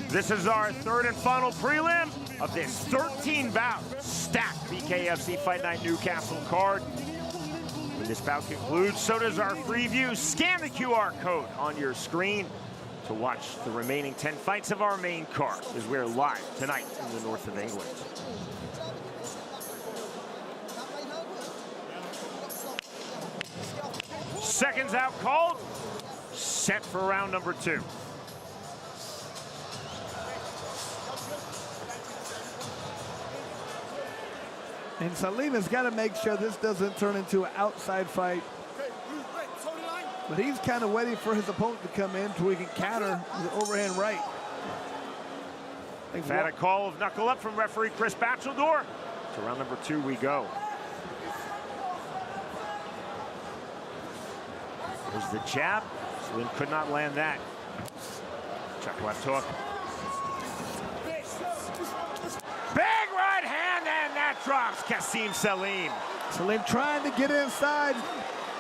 This is our 3rd and final prelim of this 13-bout stacked BKFC Fight Night Newcastle card. When this bout concludes, so does our preview. Scan the QR code on your screen to watch the remaining 10 fights of our main card as we're live tonight in the north of England. Seconds out called. Set for round number 2. And Salim has got to make sure this doesn't turn into an outside fight. But he's kind of waiting for his opponent to come in so he can counter the overhand right. We've had a call of knuckle up from referee Chris Bachelor. To round number 2 we go. There's the jab. Salim could not land that. Check left hook. Big right hand, and that drops Gzim Salim. Salim trying to get inside.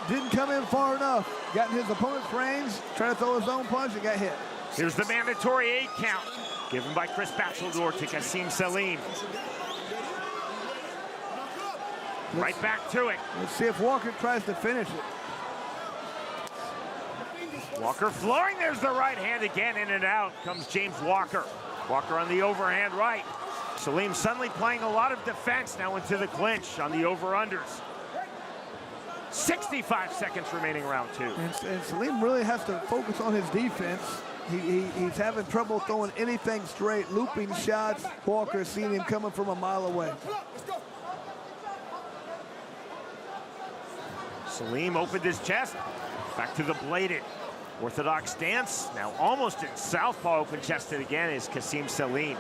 Didn't come in far enough. Got in his opponent's range, trying to throw his own punch and got hit. Here's the mandatory 8 count, given by Chris Bachelor to Gzim Salim. Right back to it. Let's see if Walker tries to finish it. Walker flooring, there's the right hand again, in and out comes James Walker. Walker on the overhand right. Salim suddenly playing a lot of defense now into the clinch on the over-unders. 65 seconds remaining round 2. And Salim really has to focus on his defense. He's having trouble throwing anything straight, looping shots. Walker seeing him coming from a mile away. Salim opened his chest, back to the bladed. Orthodox stance, now almost in southpaw, open chested again is Gzim Salim.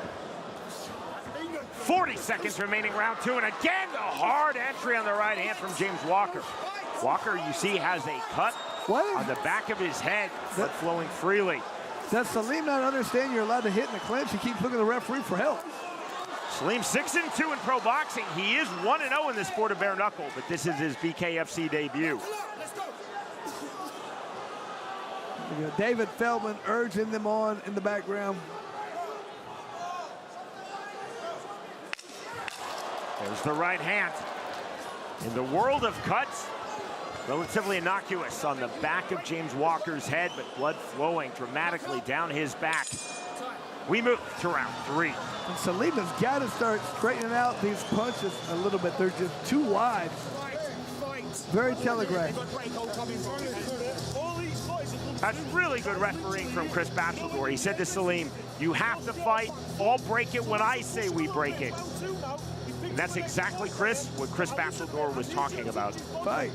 40 seconds remaining round 2, and again the hard entry on the right hand from James Walker. Walker, you see, has a cut on the back of his head, blood flowing freely. Does Salim not understand you're allowed to hit in the clinch? He keeps looking at the referee for help. Salim 6-2 in pro boxing. He is 1-0 in the sport of bare knuckle, but this is his BKFC debut. David Feldman urging them on in the background. There's the right hand. In the world of cuts, relatively innocuous on the back of James Walker's head, but blood flowing dramatically down his back. We move to round 3. And Salim has got to start straightening out these punches a little bit. They're just too wide. Very telegraphed. That's really good refereeing from Chris Bachelor. He said to Salim, you have to fight, I'll break it when I say we break it. And that's exactly, Chris, what Chris Bachelor was talking about. Fight.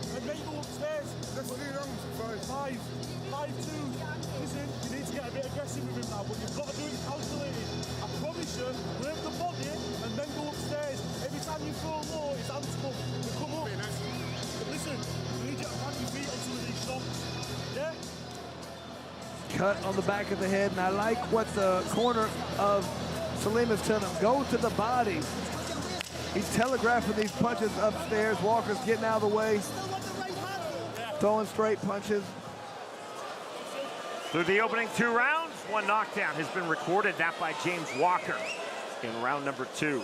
Listen, you need to get a bit aggressive with him now, but you've got to do it calculated. I promise you, work the body and then go upstairs. Every time you throw low, his hands come up. But listen, you need to plant your feet on some of these shots. Yeah? cut on the back of the head, and I like what the corner of Salem is telling him. Go to the body. He's telegraphing these punches upstairs. Walker's getting out of the way, throwing straight punches. Through the opening 2 rounds, 1 knockdown has been recorded, that by James Walker in round number 2.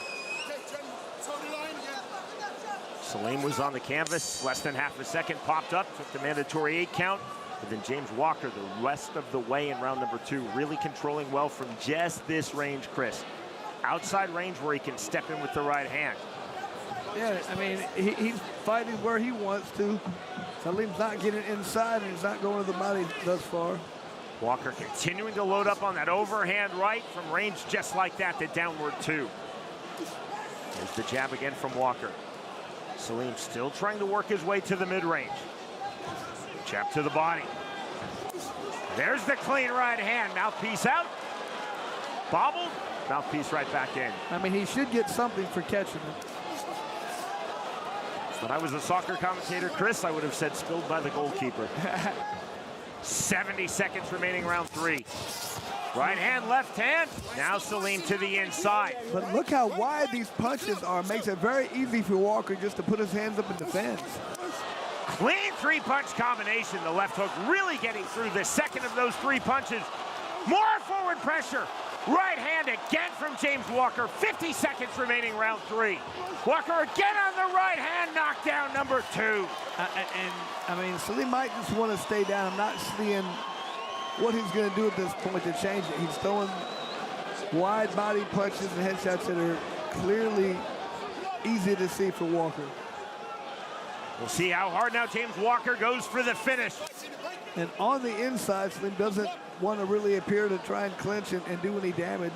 Salem was on the canvas, less than half a second, popped up, took the mandatory 8 count, but then James Walker the rest of the way in round number 2, really controlling well from just this range, Chris. Outside range where he can step in with the right hand. Yeah, I mean, he's fighting where he wants to. Salem's not getting inside, and he's not going to the body thus far. Walker continuing to load up on that overhand right from range just like that, the downward 2. There's the jab again from Walker. Salem still trying to work his way to the mid-range. Jab to the body. There's the clean right hand. Mouthpiece out. Bobbled. Mouthpiece right back in. I mean, he should get something for catching it. When I was a soccer commentator, Chris, I would have said spilled by the goalkeeper. 70 seconds remaining round 3. Right hand, left hand. Now Salem to the inside. But look how wide these punches are. Makes it very easy for Walker just to put his hands up in defense. Clean 3-punch combination. The left hook really getting through the second of those 3 punches. More forward pressure. Right hand again from James Walker. 50 seconds remaining round 3. Walker again on the right hand. Knockdown number 2. And I mean, Salem might just want to stay down. I'm not seeing what he's going to do at this point to change it. He's throwing wide body punches and headshots that are clearly easy to see for Walker. We'll see how hard now James Walker goes for the finish. And on the inside, Salem doesn't want to really appear to try and clinch and do any damage.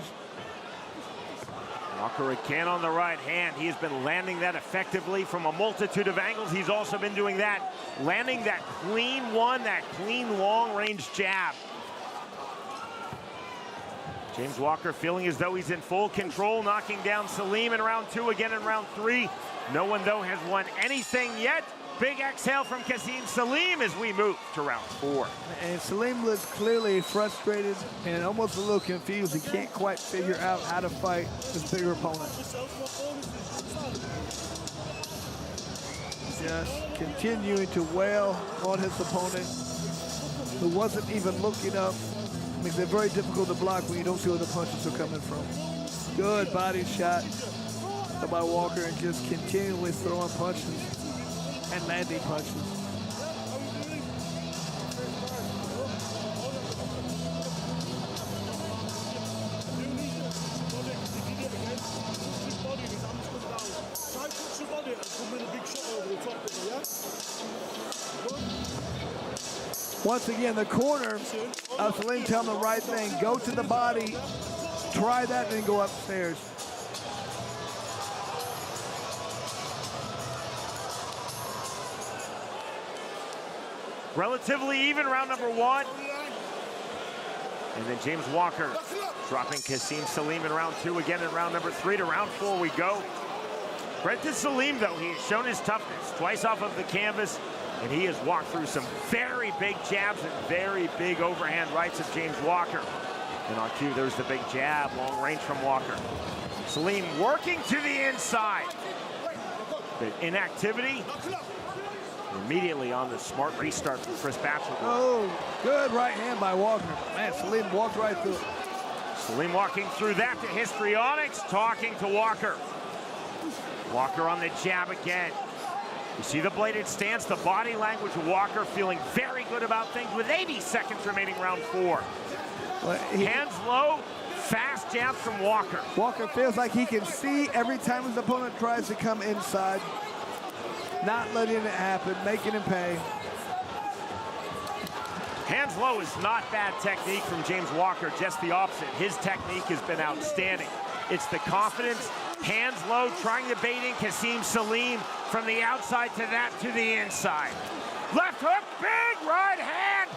Walker again on the right hand. He has been landing that effectively from a multitude of angles. He's also been doing that, landing that clean one, that clean long-range jab. James Walker feeling as though he's in full control, knocking down Salem in round 2, again in round 3. No one, though, has won anything yet. Big exhale from Gzim Salem as we move to round 4. And Salem looks clearly frustrated and almost a little confused. He can't quite figure out how to fight his bigger opponent. Just continuing to wail on his opponent, who wasn't even looking up. Makes it very difficult to block when you don't see where the punches are coming from. Good body shot by Walker, and just continually throwing punches and landing punches. Once again, the corner of Salem telling the right thing. Go to the body, try that, and then go upstairs. Relatively even round number 1. And then James Walker dropping Gzim Salem in round 2, again in round number 3. To round 4 we go. Credit to Salem, though. He has shown his toughness twice off of the canvas, and he has walked through some very big jabs and very big overhand rights of James Walker. And on cue, there's the big jab, long range from Walker. Salem working to the inside. But inactivity. Immediately on the smart restart from Chris Batchelor. Oh, good right hand by Walker. Man, Salem walked right through it. Salem walking through that to histrionics, talking to Walker. Walker on the jab again. You see the bladed stance, the body language of Walker, feeling very good about things with 80 seconds remaining round 4. Well, hands low, fast jabs from Walker. Walker feels like he can see every time his opponent tries to come inside. Not letting it happen, making him pay. Hands low is not bad technique from James Walker, just the opposite. His technique has been outstanding. It's the confidence, hands low, trying to bait in Gzim Salem from the outside to that to the inside. Left hook, big right hand.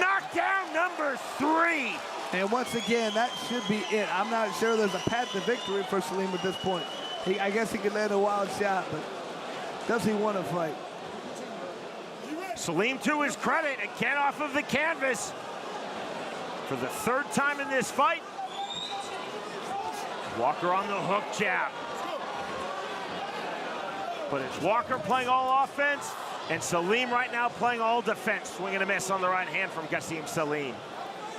Knockdown number 3. And once again, that should be it. I'm not sure there's a path to victory for Salem at this point. I guess he could land a wild shot, but does he want to fight? Salem, to his credit, again off of the canvas. for the third time in this fight. Walker on the hook jab. But it's Walker playing all offense, and Salem right now playing all defense. Swing and a miss on the right hand from Gzim Salem.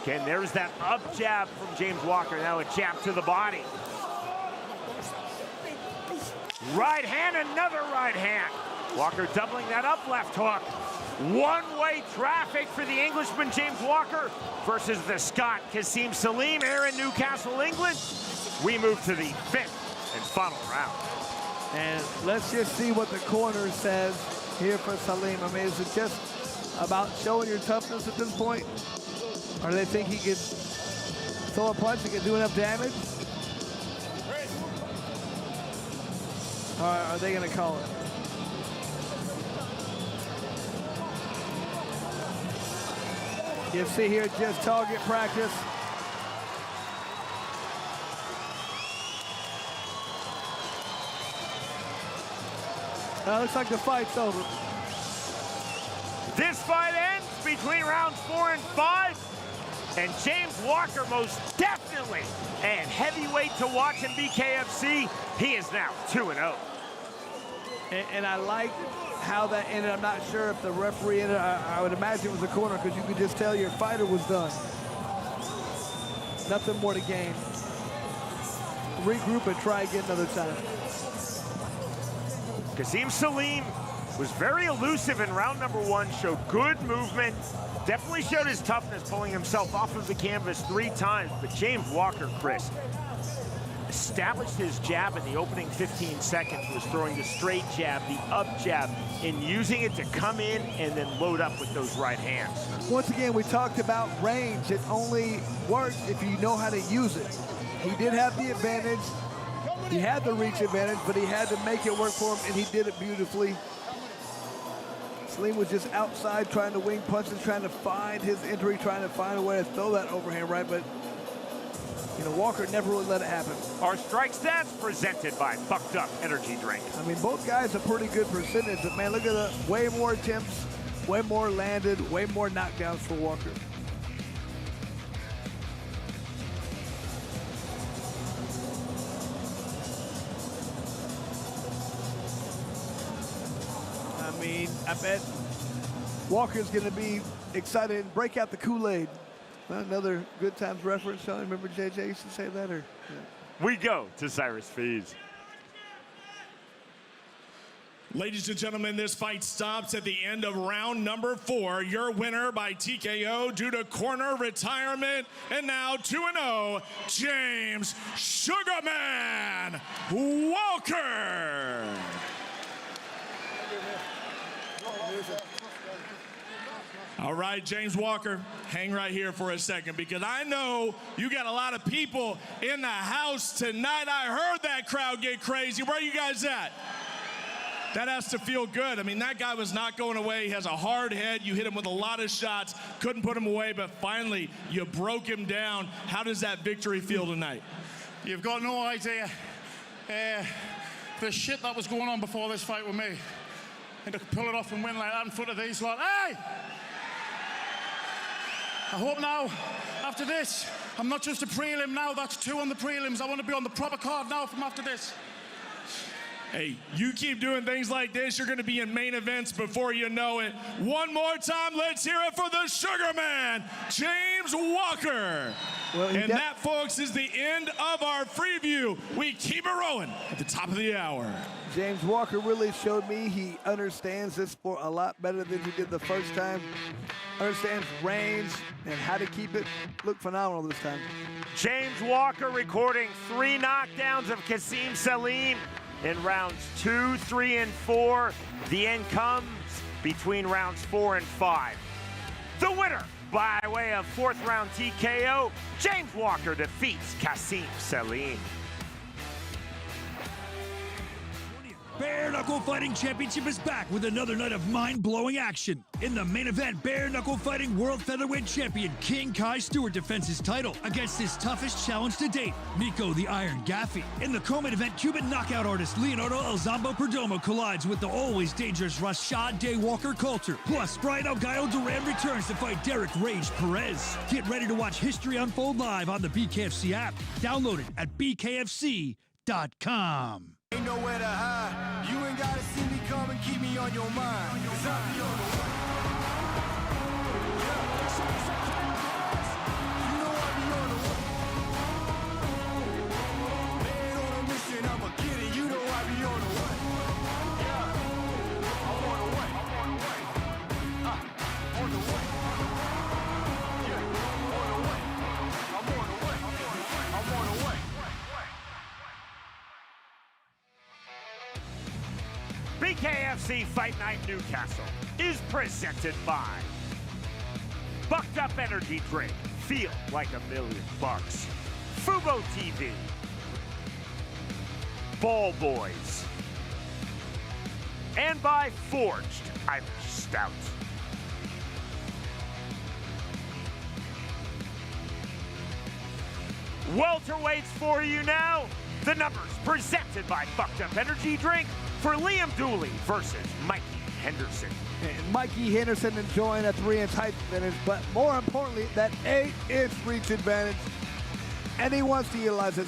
Again, there's that up jab from James Walker. Now a jab to the body. Right hand, another right hand. Walker doubling that up left hook. One-way traffic for the Englishman, James Walker, versus the Scot, Gzim Salem, here in Newcastle, England. We move to the 5th and final round. And let's just see what the corner says here for Salem. I mean, is it just about showing your toughness at this point? Or do they think he could throw a punch and can do enough damage? Or are they going to call it? You see here, just target practice. Looks like the fight's over. This fight ends between rounds 4 and 5. And James Walker, most definitely a heavyweight to watch in BKFC. He is now 2-0. And I like how that ended. I'm not sure if the referee ended. I would imagine it was a corner because you could just tell your fighter was done. Nothing more to gain. Regroup and try again another time. Gzim Salem was very elusive in round number 1, showed good movement, definitely showed his toughness, pulling himself off of the canvas 3 times. But James Walker, Chris, established his jab in the opening 15 seconds, was throwing the straight jab, the up jab, and using it to come in and then load up with those right hands. Once again, we talked about range. It only works if you know how to use it. He did have the advantage. He had the reach advantage, but he had to make it work for him, and he did it beautifully. Salem was just outside trying to wing punches, trying to find his entry, trying to find a way to throw that overhand right, but you know, Walker never really let it happen. Our strike stats presented by Bucked Up Energy Drink. I mean, both guys a pretty good percentage, but man, look at the way more attempts, way more landed, way more knockdowns for Walker. I mean, I bet Walker's going to be excited and break out the Kool-Aid. Another Good Times reference. I remember JJ used to say that. Or yeah. We go to Cyrus Fees. Ladies and gentlemen, this fight stops at the end of round number 4. Your winner by TKO due to corner retirement. And now 2-0, James Sugarman Walker. All right, James Walker, hang right here for a second because I know you got a lot of people in the house tonight. I heard that crowd get crazy. Where are you guys at? That has to feel good. I mean, that guy was not going away. He has a hard head. You hit him with a lot of shots, couldn't put him away, but finally you broke him down. How does that victory feel tonight? You've got no idea the shit that was going on before this fight with me. And to pull it off and win like that in front of these lot. Hey! I hope now, after this, I'm not just a prelim now, that's 2 on the prelims. I want to be on the proper card now from after this. Hey, you keep doing things like this, you're going to be in main events before you know it. One more time, let's hear it for the Sugar Man, James Walker. Well, and that, folks, is the end of our preview. We keep it rolling at the top of the hour. James Walker really showed me he understands this sport a lot better than he did the first time. Understands range and how to keep it. Looked phenomenal this time. James Walker recording 3 knockdowns of Gzim Salem in rounds 2, 3, and 4. The end comes between rounds 4 and 5. The winner by way of 4th round TKO, James Walker defeats Gzim Salem. Bare Knuckle Fighting Championship is back with another night of mind-blowing action. In the main event, Bare Knuckle Fighting World Featherweight Champion King Kai Stewart defends his title against his toughest challenge to date, Nico the Iron Gaffey. In the co-main event, Cuban knockout artist Leonardo El Zombo Perdomo collides with the always dangerous Rashad Daywalker Coulter. Plus, Brian El Gallo Duran returns to fight Derek Rage Perez. Get ready to watch history unfold live on the BKFC app. Download it at bkfc.com. Ain't nowhere to hide. You ain't gotta see me come and keep me on your mind. 'Cause I be on the way. Yeah. You know I be on the way. Man on a mission, I'ma get it. You know I be on the way. Yeah. I'm on the way. I'm on the way. On the way. Yeah. On the way. I'm on the way. I'm on the way. I'm on the way. BKFC Fight Night Newcastle is presented by Bucked Up Energy Drink. Feel like $1,000,000. Fubo TV. Ball Boys. And by Forged Irish Stout. Welterweights for you now. The numbers presented by Bucked Up Energy Drink for Liam Dooley versus Mikey Henderson. And Mikey Henderson enjoying a 3-inch height advantage, but more importantly, that 8-inch reach advantage. And he wants to utilize it.